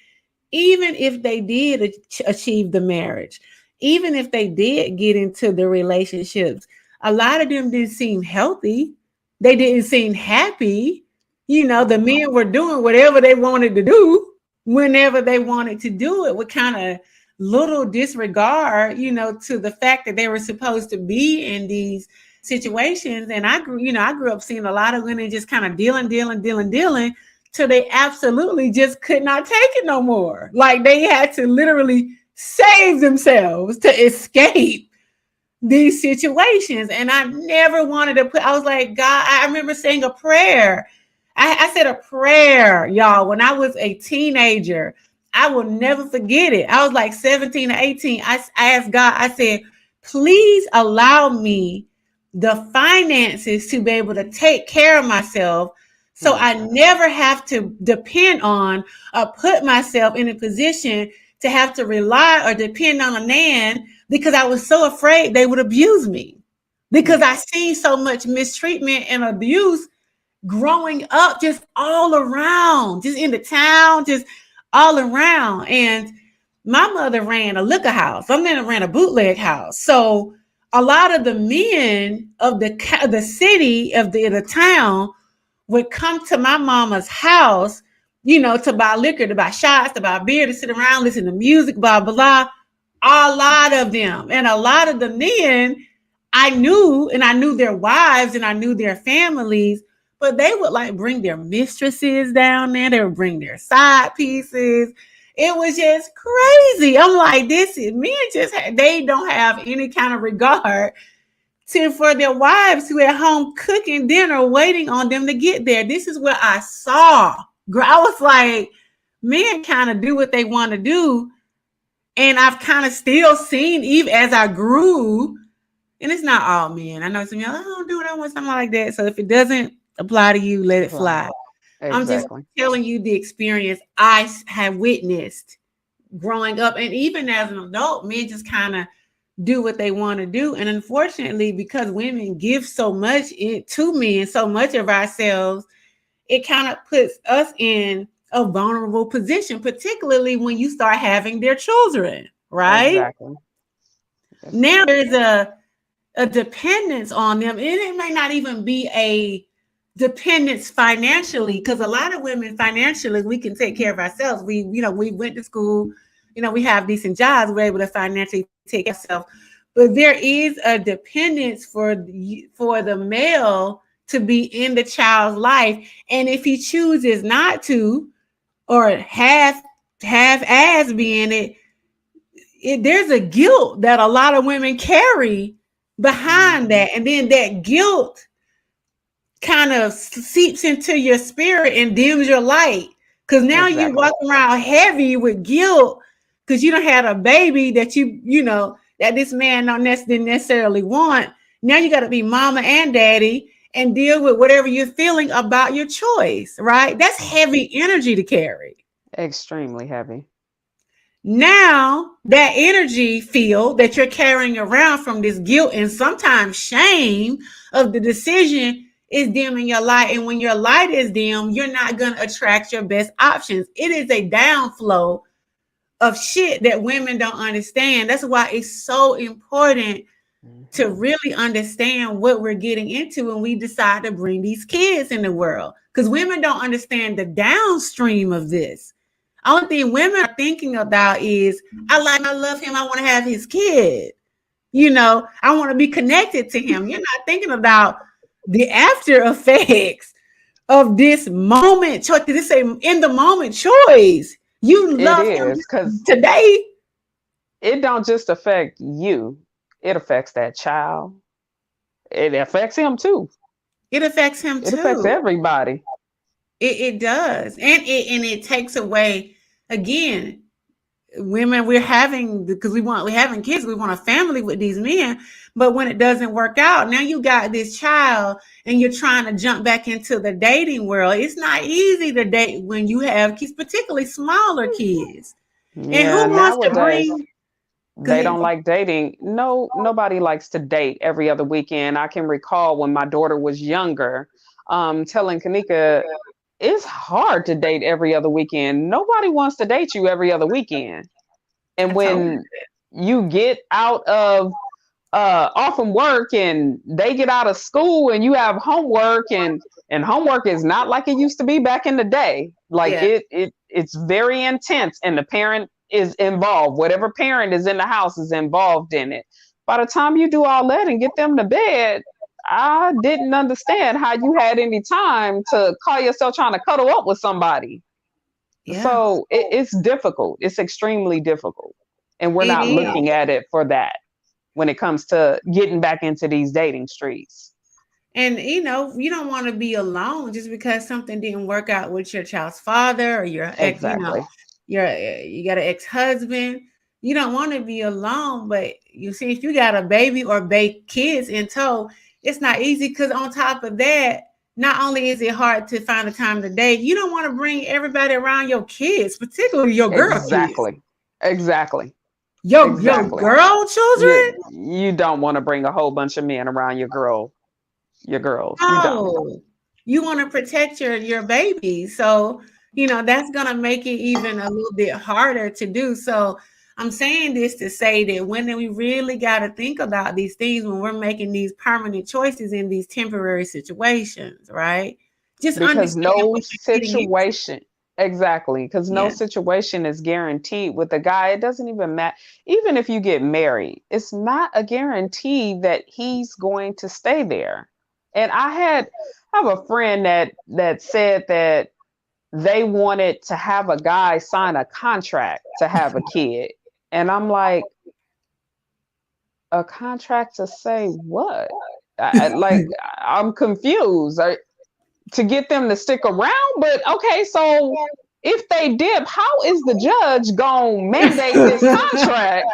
Speaker 1: even if they did achieve the marriage, even if they did get into the relationships, a lot of them didn't seem healthy. They didn't seem happy. The men were doing whatever they wanted to do whenever they wanted to do it with kind of little disregard, to the fact that they were supposed to be in these situations. And I grew up seeing a lot of women just kind of dealing till they absolutely just could not take it no more. Like they had to literally save themselves to escape these situations. And I never wanted to I was like, God, I remember saying a prayer. I said a prayer, y'all, when I was a teenager. I will never forget it. I was like 17 or 18. I asked God, I said, please allow me the finances to be able to take care of myself so
Speaker 2: Hmm.
Speaker 1: I never have to depend on or put myself in a position to have to rely or depend on a man because I was so afraid they would abuse me.
Speaker 2: Hmm.
Speaker 1: Because I seen so much mistreatment and abuse growing up just all around, just in the town, just all around. And my mother ran a liquor house. My mother ran a bootleg house. So a lot of the men of the city of the town would come to my mama's house, to buy liquor, to buy shots, to buy beer, to sit around, listen to music, blah, blah, blah. A lot of them. And a lot of the men I knew, and I knew their wives and I knew their families, but they would like bring their mistresses down there. They would bring their side pieces. It was just crazy. I'm like, this is men they don't have any kind of regard for their wives who at home cooking dinner, waiting on them to get there. This is what I saw. I was like, men kind of do what they want to do. And I've kind of still seen, even as I grew, and it's not all men. I know some y'all, I don't do what I want, something like that. So if it doesn't apply to you, let it
Speaker 2: Right.
Speaker 1: fly. I'm just
Speaker 2: Exactly.
Speaker 1: telling you the experience have witnessed growing up. And even as an adult, men just kind of do what they want to do. And unfortunately, because women give so much to men, so much of ourselves, it kind of puts us in a vulnerable position, particularly when you start having their children, right?
Speaker 2: Exactly. Yes.
Speaker 1: Now there's a dependence on them. And it may not even be a dependence financially, because a lot of women financially, we can take care of ourselves. We went to school, we have decent jobs, we're able to financially take care of ourselves. But there is a dependence for the male to be in the child's life. And if he chooses not to, or half ass being there's a guilt that a lot of women carry behind that. And then that guilt kind of seeps into your spirit and dims your light. Because now you walk around heavy with guilt because you don't have a baby that that this man didn't necessarily want. Now you got to be mama and daddy and deal with whatever you're feeling about your choice, right? That's heavy energy to carry.
Speaker 2: Extremely heavy.
Speaker 1: Now that energy field that you're carrying around from this guilt and sometimes shame of the decision is dimming your light. And when your light is dim, you're not going to attract your best options. It is a downflow of shit that women don't understand. That's why it's so important to really understand what we're getting into when we decide to bring these kids in the world. Because women don't understand the downstream of this. Only thing women are thinking about is, I love him, I want to have his kid. I want to be connected to him. You're not thinking about the after effects of this moment choice. This say in the moment choice. You love him today.
Speaker 2: It don't just affect you. It affects that child. It affects him too.
Speaker 1: It affects him too.
Speaker 2: It affects everybody.
Speaker 1: It does. And it takes away, again, women, we're having kids, we want a family with these men. But when it doesn't work out, now you got this child and you're trying to jump back into the dating world. It's not easy to date when you have kids, particularly smaller kids.
Speaker 2: Yeah,
Speaker 1: and who wants to bring...
Speaker 2: They don't like dating. No, nobody likes to date every other weekend. I can recall when my daughter was younger, telling Kanika, it's hard to date every other weekend. Nobody wants to date you every other weekend. And when you get out of off from work and they get out of school and you have homework and homework is not like it used to be back in the day. Like it's very intense and the parent is involved. Whatever parent is in the house is involved in it. By the time you do all that and get them to bed, I didn't understand how you had any time to call yourself trying to cuddle up with somebody. Yeah. So it's difficult. It's extremely difficult. And we're not looking at it for that when it comes to getting back into these dating streets.
Speaker 1: And, you don't want to be alone just because something didn't work out with your child's father or your ex, you got an ex-husband. You don't want to be alone, but you see, if you got a baby or kids in tow, it's not easy because on top of that, not only is it hard to find the time to date, you don't want to bring everybody around your kids, particularly your girl kids.
Speaker 2: Exactly.
Speaker 1: Your girl children?
Speaker 2: You don't want to bring a whole bunch of men around your girls.
Speaker 1: No. You want to protect your baby. So, that's going to make it even a little bit harder to do. So I'm saying this to say that when we really got to think about these things when we're making these permanent choices in these temporary situations, right?
Speaker 2: Just because no situation, exactly, because no situation is guaranteed with a guy. It doesn't even matter. Even if you get married, it's not a guarantee that he's going to stay there. And I have a friend that said that they wanted to have a guy sign a contract to have a kid. And I'm like, a contract to say what? I'm confused. To get them to stick around, but okay, so if they dip, how is the judge gonna mandate this contract?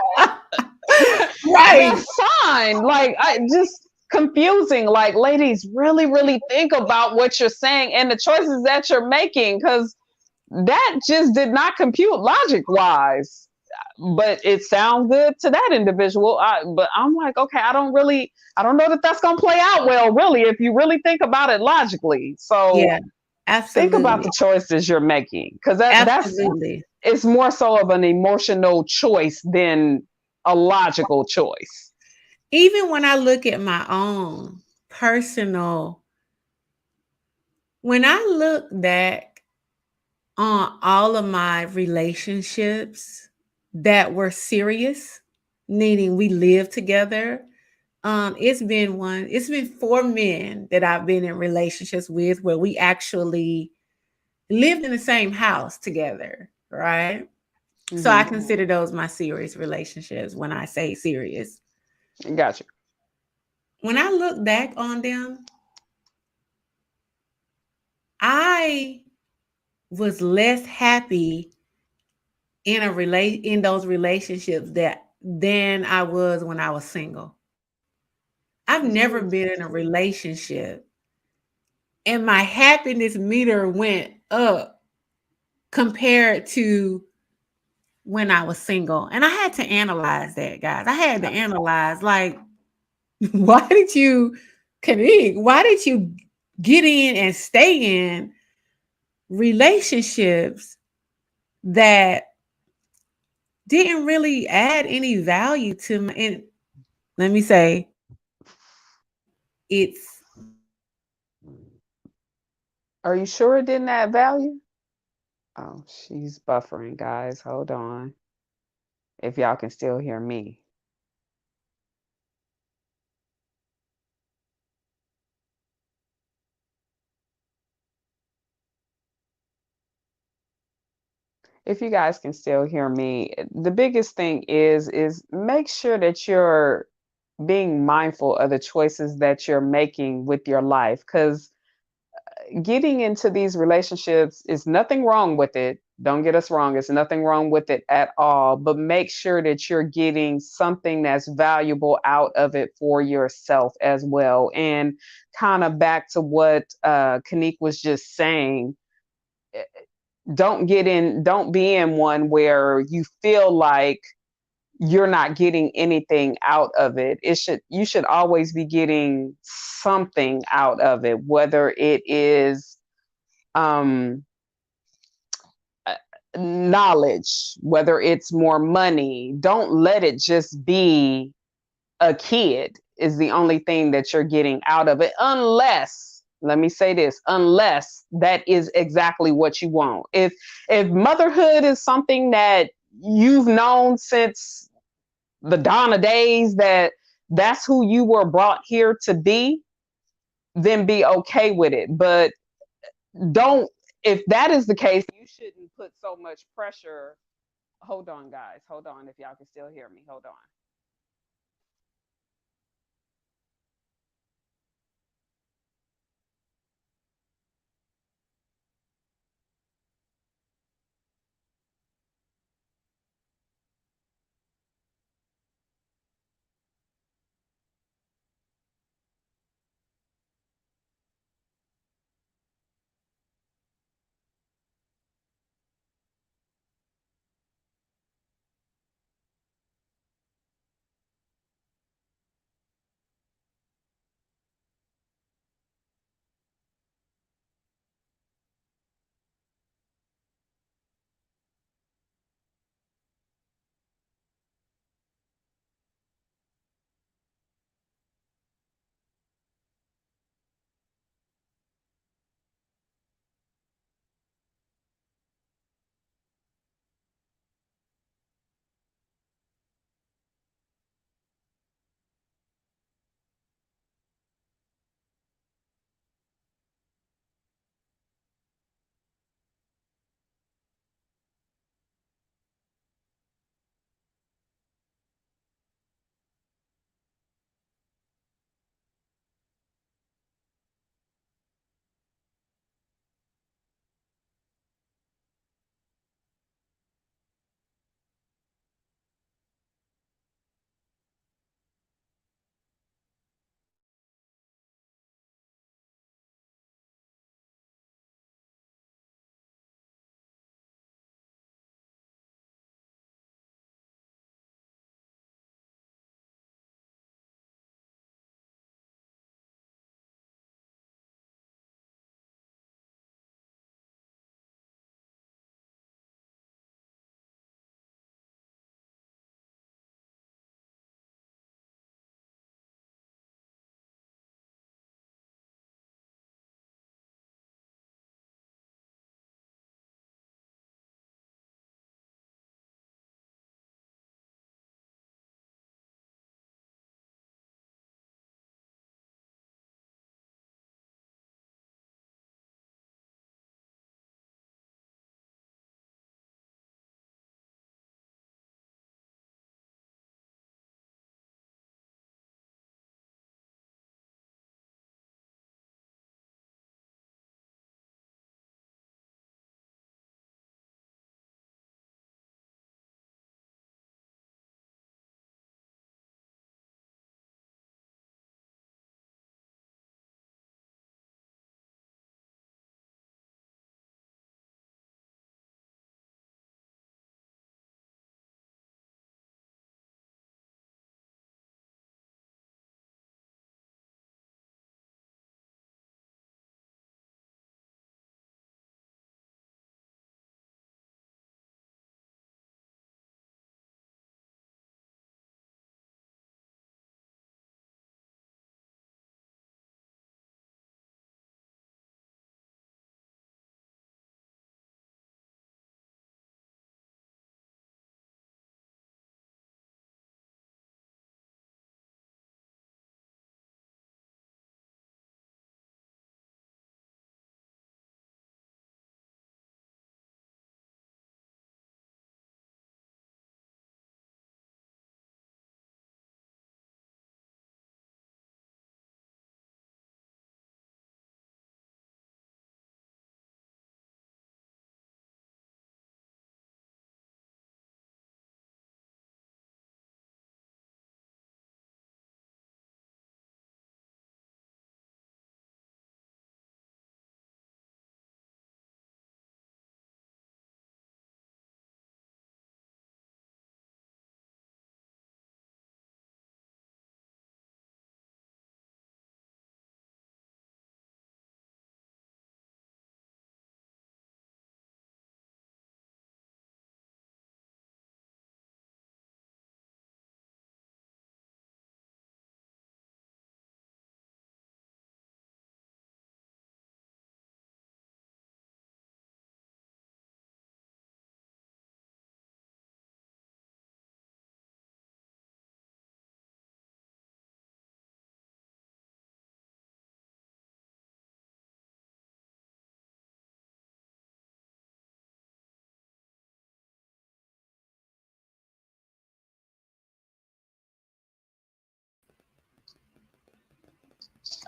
Speaker 1: Right.
Speaker 2: Sign. Like, I just, confusing. Like, ladies, really, really think about what you're saying and the choices that you're making, because that just did not compute logic wise. But it sounds good to that individual. But I'm like, okay, I don't know that that's going to play out well, really, if you really think about it logically. So
Speaker 1: Yeah,
Speaker 2: think about
Speaker 1: absolutely.
Speaker 2: the choices you're making, because that's
Speaker 1: Absolutely.
Speaker 2: it's more so of an emotional choice than a logical choice.
Speaker 1: Even when I look at my own personal, when I look back on all of my relationships that were serious, meaning we lived together, it's been 4 men that I've been in relationships with where we actually lived in the same house together, right? So I
Speaker 2: Hmm.
Speaker 1: consider those my serious relationships when I say serious.
Speaker 2: Gotcha.
Speaker 1: When I look back on them, I was less happy in those relationships that than I was when I was single. I've never
Speaker 2: Mm.
Speaker 1: been in a relationship and my happiness meter went up compared to when I was single. And I had to analyze that, guys. I had to analyze like, why did you connect? Why did you get in and stay in relationships that didn't really add any value to me? And let me say, it's
Speaker 2: Are you sure it didn't add value? Oh, she's buffering, guys. Hold on. If y'all can still hear me. If you guys can still hear me, the biggest thing is make sure that you're being mindful of the choices that you're making with your life, cuz getting into these relationships is nothing wrong with it. Don't get us wrong, it's nothing wrong with it at all, but make sure that you're getting something that's valuable out of it for yourself as well. And kind of back to what Kanique was just saying, eh, don't be in one where you feel like you're not getting anything out of it. You should always be getting something out of it, whether it is um uh, knowledge, whether it's more money. Don't let it just be a kid is the only thing that you're getting out of it, unless, let me say this, unless that is exactly what you want. If motherhood is something that you've known since the dawn of days, that's who you were brought here to be, then be okay with it. But don't, if that is the case, you shouldn't put so much pressure. Hold on, guys. Hold on. If y'all can still hear me, hold on.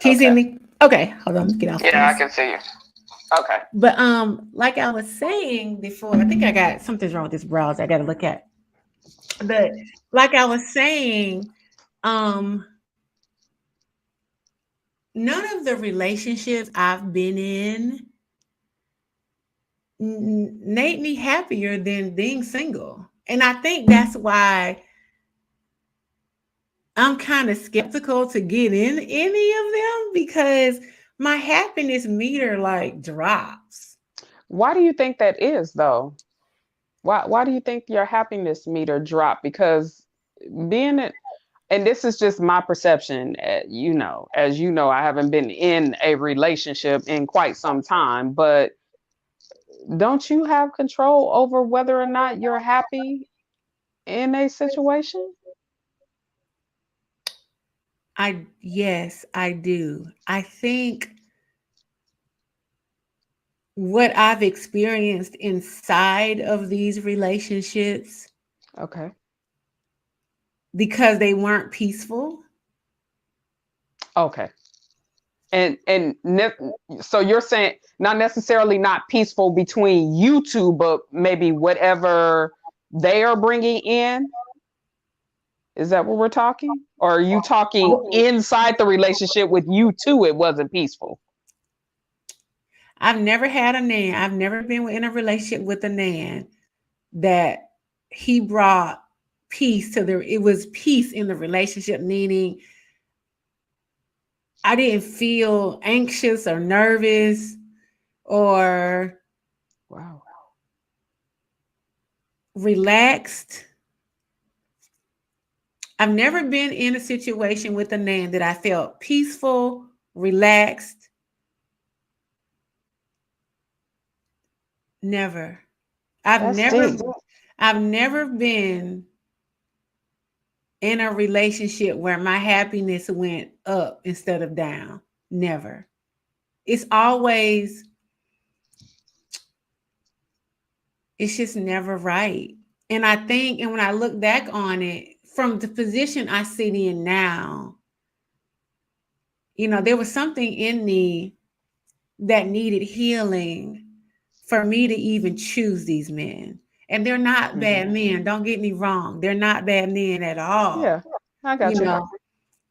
Speaker 1: Can you see
Speaker 3: Okay.
Speaker 1: me? Okay, hold on, let's get off
Speaker 3: Yeah, I
Speaker 1: this.
Speaker 3: can see you. Okay.
Speaker 1: But like I was saying before, I think I got something's wrong with this browser. I got to look at. But like I was saying, um, none of the relationships I've been in made me happier than being single, and I think that's why I'm kind of skeptical to get in any of them because my happiness meter like drops.
Speaker 2: Why do you think that is though? Why do you think your happiness meter dropped? Because being it, and this is just my perception, as you know, I haven't been in a relationship in quite some time, but don't you have control over whether or not you're happy in a situation?
Speaker 1: Yes, I do. I think what I've experienced inside of these relationships
Speaker 2: Okay.
Speaker 1: because they weren't peaceful.
Speaker 2: Okay. So you're saying not necessarily not peaceful between you two, but maybe whatever they are bringing in. Is that what we're talking? Or are you talking inside the relationship with you two? It wasn't peaceful.
Speaker 1: I've never had a man, I've never been in a relationship with a man that he brought peace to it was peace in the relationship, meaning I didn't feel anxious or nervous or
Speaker 2: Wow.
Speaker 1: relaxed. I've never been in a situation with a man that I felt peaceful, relaxed. Never. I've
Speaker 2: That's
Speaker 1: never
Speaker 2: deep.
Speaker 1: I've never been in a relationship where my happiness went up instead of down. Never. It's always, it's just never right. And I think, and when I look back on it, from the position I sit in now, there was something in me that needed healing for me to even choose these men. And they're not bad men. Don't get me wrong. They're not bad men at all.
Speaker 2: Yeah, I
Speaker 1: You
Speaker 2: got you.
Speaker 1: know,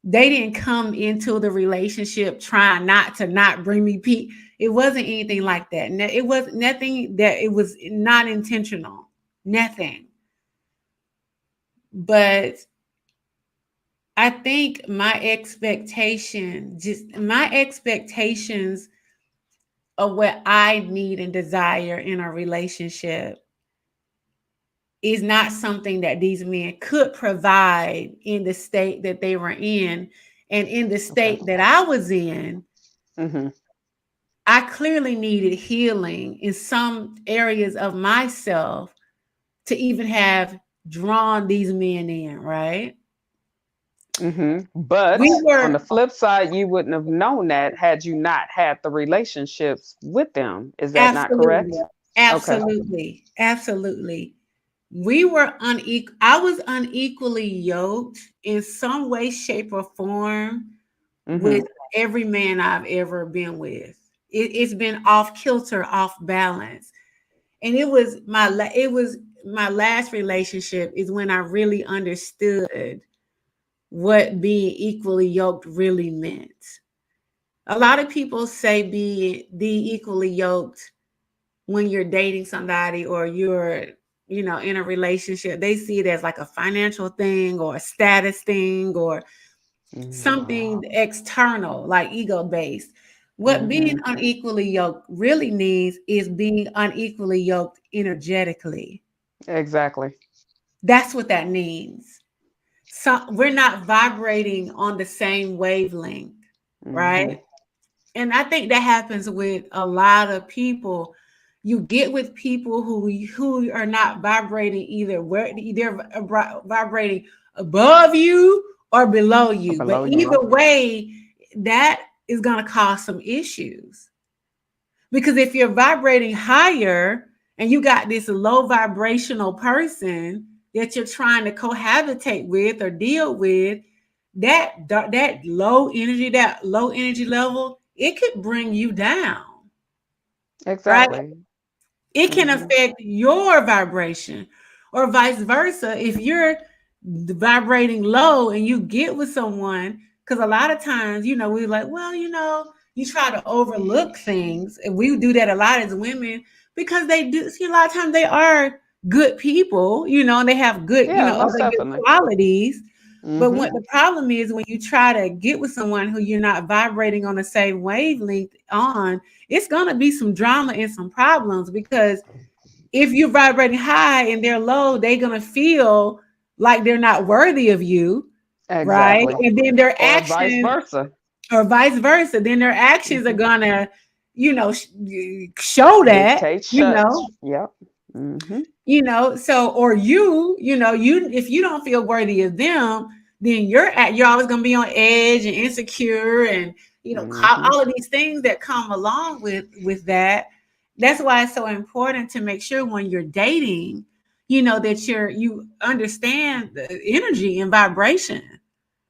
Speaker 1: they didn't come into the relationship trying not bring me peace. It wasn't anything like that. It was nothing that it was not intentional. Nothing. But I think my expectations of what I need and desire in a relationship is not something that these men could provide in the state that they were in. And in the state that I was in, I clearly needed healing in some areas of myself to even have drawn these men in, right?
Speaker 2: But
Speaker 1: We
Speaker 2: on
Speaker 1: were
Speaker 2: the flip side, you wouldn't have known that had you not had the relationships with them. Is that not correct?
Speaker 1: absolutely,
Speaker 2: Okay.
Speaker 1: absolutely, absolutely. We were unequal. I was unequally yoked in some way, shape, or form with every man I've ever been with. It's been off kilter, off balance, and it was my last relationship is when I really understood what being equally yoked really meant. A lot of people say be equally yoked when you're dating somebody or you're in a relationship. They see it as like a financial thing or a status thing or something external, like ego based. What being unequally yoked really means is being unequally yoked energetically.
Speaker 2: Exactly.
Speaker 1: That's what that means. So we're not vibrating on the same wavelength, right? And I think that happens with a lot of people. You get with people who are not vibrating either where they're vibrating above you or below you. But
Speaker 2: Below you.
Speaker 1: either way, that is going to cause some issues. Because if you're vibrating higher and you got this low vibrational person that you're trying to cohabitate with or deal with, that low energy level, it could bring you down, right?
Speaker 2: Exactly.
Speaker 1: It can
Speaker 2: Hmm.
Speaker 1: affect your vibration, or vice versa. If you're vibrating low and you get with someone, because a lot of times, we're like, well, you try to overlook things, and we do that a lot as women, because they do see a lot of times they are good people, and they have good,
Speaker 2: Yeah, most
Speaker 1: other good
Speaker 2: definitely.
Speaker 1: qualities. But
Speaker 2: Hmm.
Speaker 1: what the problem is, when you try to get with someone who you're not vibrating on the same wavelength on, it's gonna be some drama and some problems, because if you're vibrating high and they're low, they're gonna feel like they're not worthy of you, right?
Speaker 2: Exactly.
Speaker 1: And then their
Speaker 2: Or vice
Speaker 1: actions,
Speaker 2: versa.
Speaker 1: or vice versa, then their actions are
Speaker 2: Hmm.
Speaker 1: gonna, show that,
Speaker 2: Dictate Yep. Hmm.
Speaker 1: so, or you if you don't feel worthy of them, then you're always going to be on edge and insecure, and
Speaker 2: Hmm.
Speaker 1: all of these things that come along with that. That's why it's so important to make sure when you're dating, that you understand the energy and vibration,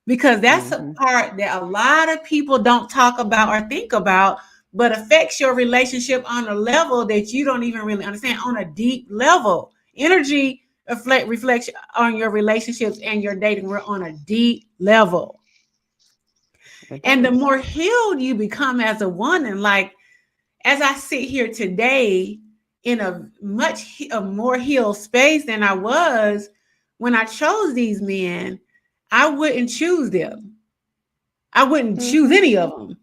Speaker 1: because that's a
Speaker 2: Hmm.
Speaker 1: part that a lot of people don't talk about or think about, but affects your relationship on a level that you don't even really understand, on a deep level. Energy reflects on your relationships and your dating. We're on a deep level.
Speaker 2: It
Speaker 1: And the
Speaker 2: does.
Speaker 1: more healed you become as a woman, like as I sit here today in a more healed space than I was when I chose these men, I wouldn't choose them. I wouldn't choose
Speaker 2: Hmm.
Speaker 1: any of them.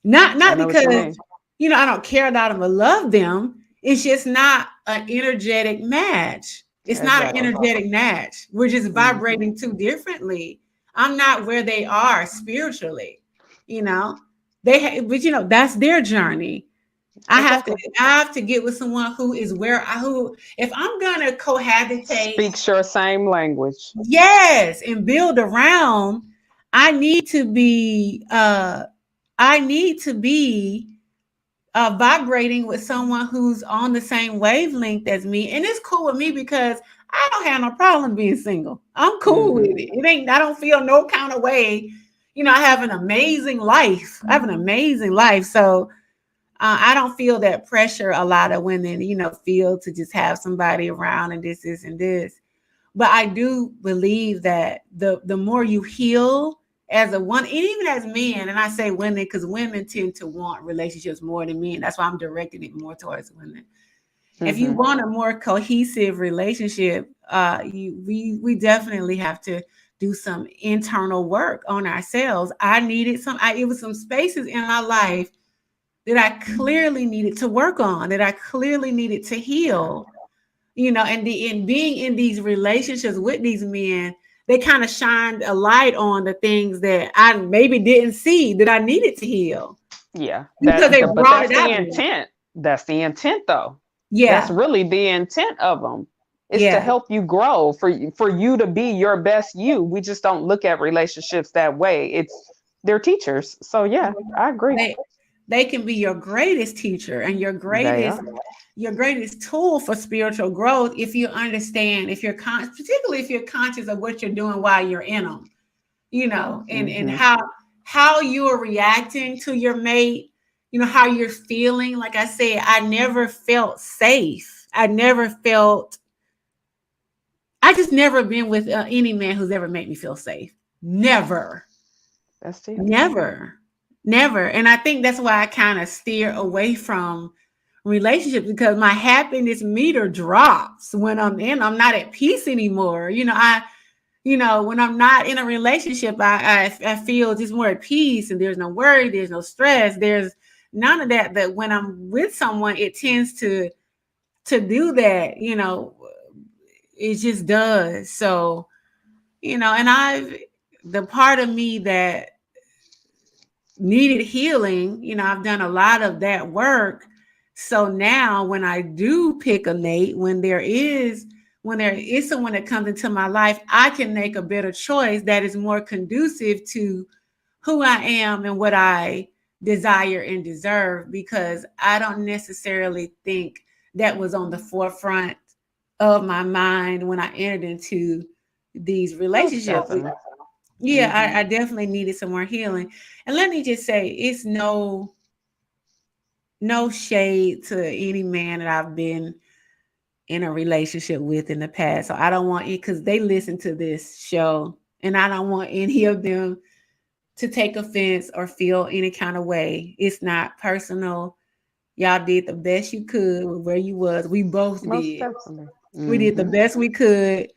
Speaker 1: Not
Speaker 2: I
Speaker 1: not
Speaker 2: know what you
Speaker 1: because
Speaker 2: mean.
Speaker 1: I don't care about them or love them. It's just not an energetic match. It's not an
Speaker 2: Exactly.
Speaker 1: energetic match. We're just
Speaker 2: Hmm.
Speaker 1: vibrating too differently. I'm not where they are spiritually. You know, but that's their journey. I have to
Speaker 2: Exactly.
Speaker 1: I have to get with someone who is who, if I'm gonna cohabitate,
Speaker 2: Speaks your same language.
Speaker 1: yes, and build around, I need to be I need to be vibrating with someone who's on the same wavelength as me. And it's cool with me because I don't have no problem being single. I'm cool with
Speaker 2: Hmm.
Speaker 1: it. I don't feel no kind of way. I have an amazing life. I have an amazing life. So I don't feel that pressure a lot of women, feel to just have somebody around and this, and this. But I do believe that the more you heal as a one, and even as men, and I say women because women tend to want relationships more than men. That's why I'm directing it more towards women. If you
Speaker 2: Hmm.
Speaker 1: want a more cohesive relationship, we definitely have to do some internal work on ourselves. It was some spaces in my life that I clearly needed to work on, that I clearly needed to heal, and in being in these relationships with these men, they kind of shined a light on the things that I maybe didn't see that I needed to heal,
Speaker 2: Yeah.
Speaker 1: because they
Speaker 2: But
Speaker 1: brought
Speaker 2: that's
Speaker 1: it
Speaker 2: the
Speaker 1: out more.
Speaker 2: intent. That's the intent, though. That's
Speaker 1: Yeah,
Speaker 2: really the intent of them. Is to
Speaker 1: yeah.
Speaker 2: help you grow, for you to be your best you. We just don't look at relationships that way. They're teachers. So yeah, I agree.
Speaker 1: They they can be your greatest teacher and
Speaker 2: They are.
Speaker 1: your greatest tool for spiritual growth, if you understand, if you're particularly if you're conscious of what you're doing while you're in them, and
Speaker 2: Hmm.
Speaker 1: how you are reacting to your mate, how you're feeling. Like I said, I never felt safe. I just never been with any man who's ever made me feel safe. Never.
Speaker 2: That's deep.
Speaker 1: Never. Never. And I think that's why I kind of steer away from relationships, because my happiness meter drops when I'm not at peace anymore. When I'm not in a relationship, I feel just more at peace, and there's no worry, there's no stress, there's none of that. That when I'm with someone, it tends to do that. It just does. So, and the part of me that needed healing, I've done a lot of that work. So now when I do pick a mate, when there is someone that comes into my life, I can make a better choice that is more conducive to who I am and what I desire and deserve, because I don't necessarily think that was on the forefront of my mind when I entered into these
Speaker 2: Most
Speaker 1: relationships.
Speaker 2: definitely.
Speaker 1: Yeah, I definitely needed some more healing. And let me just say, it's no shade to any man that I've been in a relationship with in the past. So I don't want it, because they listen to this show, and I don't want any of them to take offense or feel any kind of way. It's not personal. Y'all did the best you could with where you was. We both
Speaker 2: Most
Speaker 1: did.
Speaker 2: definitely.
Speaker 1: We did the
Speaker 2: Mm-hmm.
Speaker 1: best we could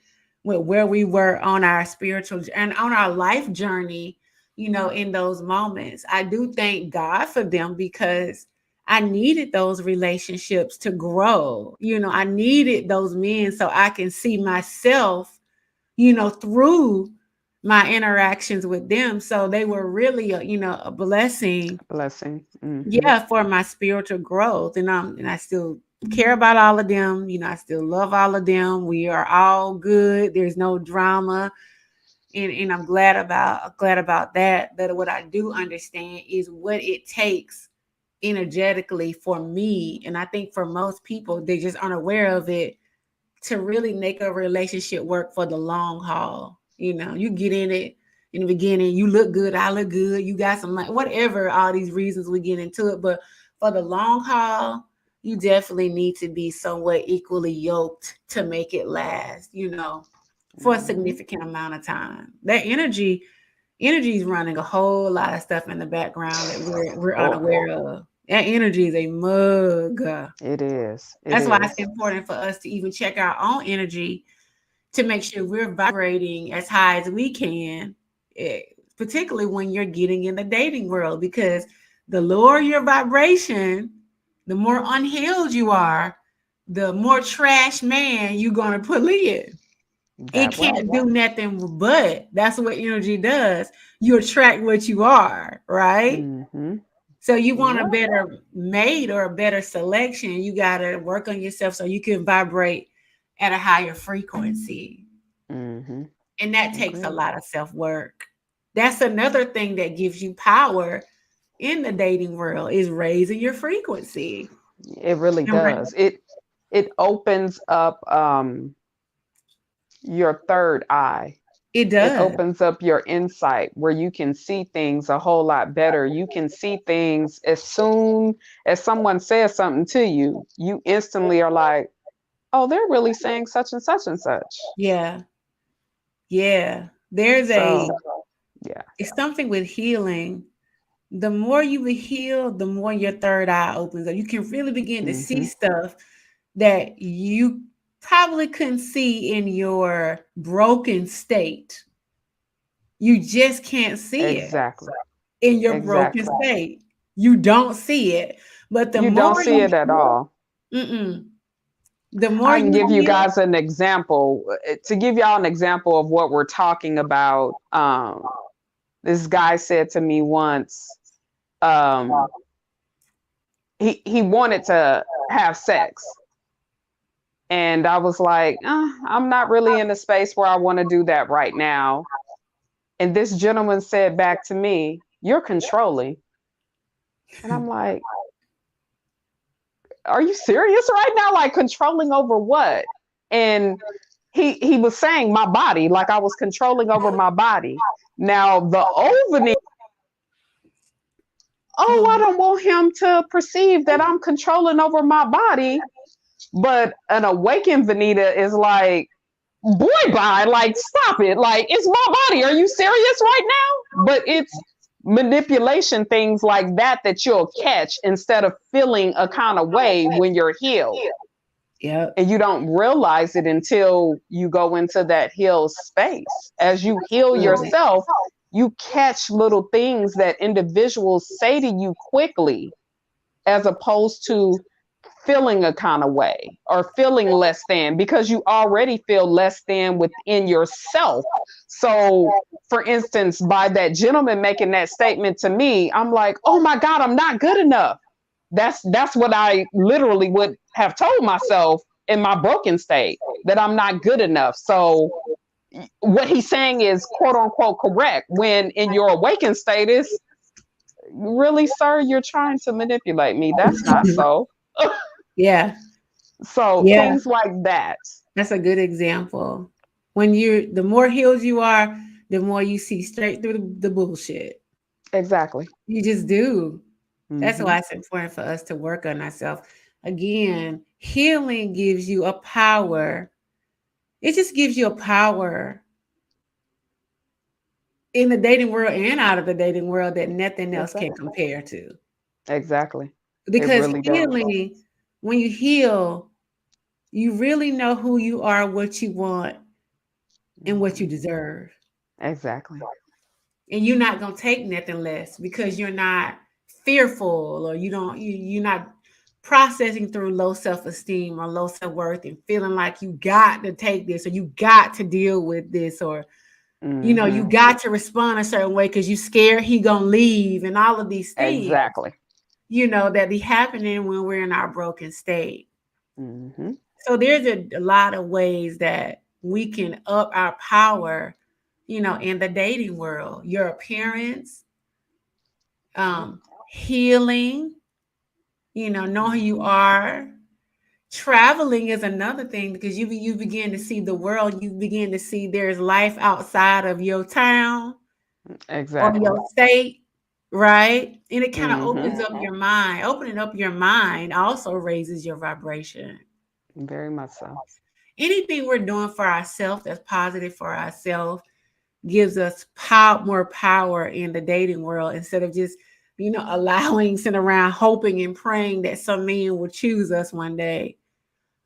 Speaker 1: with where we were on our spiritual and on our life journey, in those moments. I do thank God for them, because I needed those relationships to grow. I needed those men so I can see myself, through my interactions with them. So they were really a blessing,
Speaker 2: Blessing. Mm-hmm.
Speaker 1: yeah, for my spiritual growth. And I still care about all of them. I still love all of them. We are all good. There's no drama. And I'm glad about that. But what I do understand is what it takes energetically for me. And I think for most people, they just aren't aware of it, to really make a relationship work for the long haul. You get in it in the beginning, you look good, I look good, you got some money, whatever, all these reasons we get into it. But for the long haul, you definitely need to be somewhat equally yoked to make it last, for a
Speaker 2: Mm-hmm.
Speaker 1: significant amount of time. That energy is running a whole lot of stuff in the background that we're
Speaker 2: Boy,
Speaker 1: unaware of. That energy is a mug.
Speaker 2: it is. It
Speaker 1: That's why it's
Speaker 2: is.
Speaker 1: important for us to even check our own energy, to make sure we're vibrating as high as we can, eh, particularly when you're getting in the dating world, because the lower your vibration, the more unhealed you are, the more trash man you're going to pull in. It
Speaker 2: That way.
Speaker 1: can't do nothing but that's what energy does. You attract what you are, right?
Speaker 2: Mm-hmm.
Speaker 1: So you want a
Speaker 2: Yep.
Speaker 1: better mate or a better selection, you got to work on yourself so you can vibrate at a higher frequency.
Speaker 2: Mm-hmm.
Speaker 1: And that takes a
Speaker 2: Agreed.
Speaker 1: lot of self-work. That's another thing that gives you power in the dating world, is raising your frequency.
Speaker 2: It really
Speaker 1: And
Speaker 2: does. It opens up your third eye.
Speaker 1: it
Speaker 2: It
Speaker 1: does.
Speaker 2: opens up your insight where you can see things a whole lot better. You can see things as soon as someone says something to you, you instantly are like, oh, they're really saying such and such and such.
Speaker 1: Yeah. Yeah. There's a
Speaker 2: So, yeah.
Speaker 1: it's something with healing. The more you heal, the more your third eye opens up. You can really begin to see
Speaker 2: Mm-hmm.
Speaker 1: stuff that you probably couldn't see in your broken state. You just can't see it
Speaker 2: Exactly.
Speaker 1: in your broken
Speaker 2: Exactly.
Speaker 1: state. You don't see it. But the
Speaker 2: You
Speaker 1: more
Speaker 2: don't see
Speaker 1: you
Speaker 2: it at all.
Speaker 1: mm-mm, the more
Speaker 2: I can
Speaker 1: you
Speaker 2: give you
Speaker 1: heal,
Speaker 2: guys an example to give y'all an example of what we're talking about. This guy said to me once, um, he wanted to have sex, and I was like, I'm not really in a space where I want to do that right now. And this gentleman said back to me, "You're controlling," and I'm like, "Are you serious right now? Like controlling over what?" And he was saying my body, like I was controlling over my body. Now the opening, oh, I
Speaker 1: oh,
Speaker 2: don't want him to perceive that I'm controlling over my body. But an awakened Vanita is like, boy, bye, like stop it, like it's my body. Are you serious right now? But it's manipulation, things like that that you'll catch instead of feeling a kind of way when you're healed.
Speaker 1: yep.
Speaker 2: And you don't realize it until you go into that healed space. As you heal
Speaker 1: Absolutely.
Speaker 2: yourself, you catch little things that individuals say to you quickly, as opposed to feeling a kind of way or feeling less than, because you already feel less than within yourself. So, for instance, by that gentleman making that statement to me, I'm like, oh my God, I'm not good enough. That's what I literally would have told myself in my broken state, that I'm not good enough. So what he's saying is quote unquote correct, when in your awakened state is, really, sir, you're trying to manipulate me. That's not so.
Speaker 1: Yeah.
Speaker 2: So
Speaker 1: Yeah.
Speaker 2: things like that.
Speaker 1: That's a good example. The more healed you are, the more you see straight through the bullshit.
Speaker 2: Exactly.
Speaker 1: You just do. That's
Speaker 2: Mm-hmm.
Speaker 1: why it's important for us to work on ourselves. Again, healing gives you a power. It just gives you a power in the dating world and out of the dating world that nothing
Speaker 2: It
Speaker 1: else can
Speaker 2: does.
Speaker 1: compare to.
Speaker 2: Exactly. It
Speaker 1: Because
Speaker 2: really does.
Speaker 1: healing, when you heal, you really know who you are, what you want, and what you
Speaker 2: Mhm.
Speaker 1: deserve.
Speaker 2: Exactly.
Speaker 1: And you're not gonna take nothing less because you're not fearful, or you're not processing through low self-esteem or low self-worth and feeling like you got to take this, or you got to deal with this, or you
Speaker 2: Mm-hmm.
Speaker 1: got to respond a certain way because you scared he gonna leave, and all of these things,
Speaker 2: Exactly.
Speaker 1: that be happening when we're in our broken state.
Speaker 2: Mm-hmm.
Speaker 1: So there's a lot of ways that we can up our power, in the dating world. Your appearance,
Speaker 2: Yep.
Speaker 1: healing, know who you are. Traveling is another thing because you begin to see the world. You begin to see there's life outside of your town or
Speaker 2: Exactly.
Speaker 1: your state, right? And it kind of
Speaker 2: Mm-hmm.
Speaker 1: opens up your mind. Opening up your mind also raises your vibration.
Speaker 2: Very much so.
Speaker 1: Anything we're doing for ourselves that's positive for ourselves gives us more power in the dating world, instead of just allowing, sitting around hoping and praying that some man will choose us one day.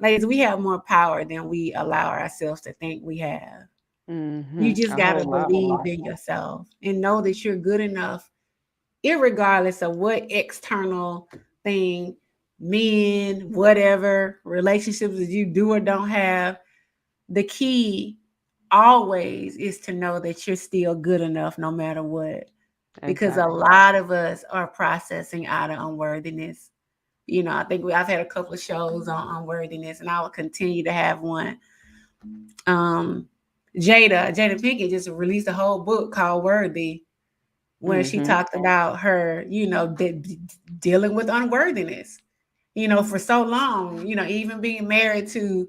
Speaker 1: Ladies, we have more power than we allow ourselves to think we have.
Speaker 2: Mm-hmm.
Speaker 1: You just
Speaker 2: A
Speaker 1: got to
Speaker 2: whole lot
Speaker 1: believe
Speaker 2: more.
Speaker 1: in yourself and know that you're good enough, irregardless of what external thing, men, whatever relationships that you do or don't have. The key always is to know that you're still good enough no matter what, because a
Speaker 2: Exactly.
Speaker 1: lot of us are processing out of unworthiness. I think I've had a couple of shows on unworthiness, and I will continue to have one. um Jada Pinkett just released a whole book called Worthy, where she
Speaker 2: Mm-hmm.
Speaker 1: talked about her, dealing with unworthiness, for so long, even being married to,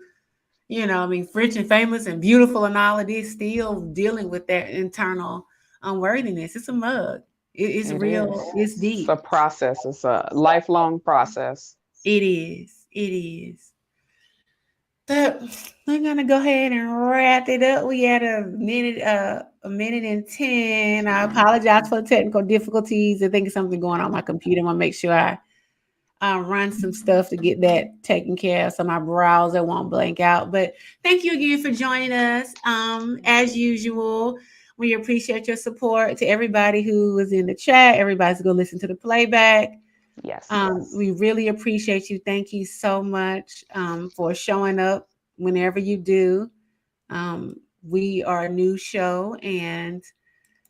Speaker 1: I mean, rich and famous and beautiful and all of this, still dealing with that internal unworthiness. It's a mug. It's
Speaker 2: It
Speaker 1: real.
Speaker 2: is.
Speaker 1: It's
Speaker 2: It's
Speaker 1: deep.
Speaker 2: a process. It's a lifelong process.
Speaker 1: It is. It is. But we're gonna go ahead and wrap it up. We had a minute and 10. I apologize for the technical difficulties. I think something going on my computer. I'm gonna make sure I run some stuff to get that taken care of so my browser won't blank out. But thank you again for joining us. As usual, we appreciate your support. To everybody who was in the chat, everybody's gonna listen to the playback.
Speaker 2: Yes.
Speaker 1: We really appreciate you. Thank you so much for showing up whenever you do. Um, we are a new show, and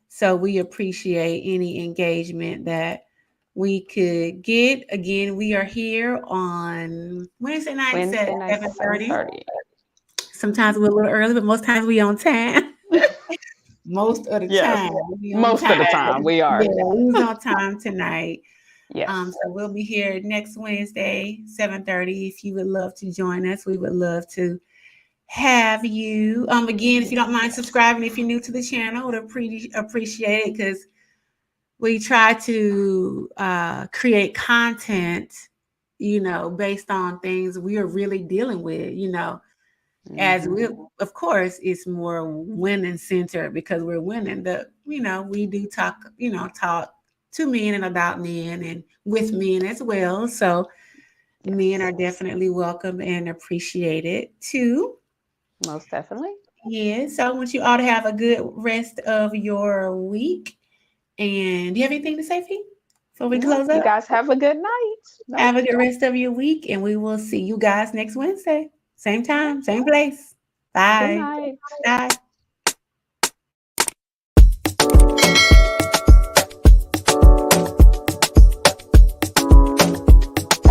Speaker 1: so we appreciate any engagement that we could get. Again, we are here on Wednesday nights at
Speaker 2: Wednesday night,
Speaker 1: 7:30.
Speaker 2: 7:30.
Speaker 1: Sometimes we're a little early, but most times we on time. Most of the
Speaker 2: Yes.
Speaker 1: time, we on
Speaker 2: Most
Speaker 1: time.
Speaker 2: of the time we
Speaker 1: Yeah,
Speaker 2: are.
Speaker 1: we was on time tonight.
Speaker 2: Yes.
Speaker 1: So we'll be here next Wednesday, 7:30. If you would love to join us, we would love to have you. Again, if you don't mind subscribing, if you're new to the channel, would appreciate it, because we try to create content, based on things we are really dealing with, as
Speaker 2: Mm-hmm.
Speaker 1: we, of course, it's more women centered because we're women, but we do talk to men and about men and with men as well. So men
Speaker 2: Yes.
Speaker 1: are definitely welcome and appreciated too.
Speaker 2: Most definitely.
Speaker 1: Yeah. So I want you all to have a good rest of your week. And do you have anything to say, Fee, before we
Speaker 2: Nope.
Speaker 1: close
Speaker 2: You
Speaker 1: up?
Speaker 2: guys have a good night. Nope.
Speaker 1: Have a good rest of your week, and we will see you guys next Wednesday. Same
Speaker 2: All right.
Speaker 1: time, same place.
Speaker 2: Good
Speaker 1: Bye.
Speaker 2: night.
Speaker 1: Bye.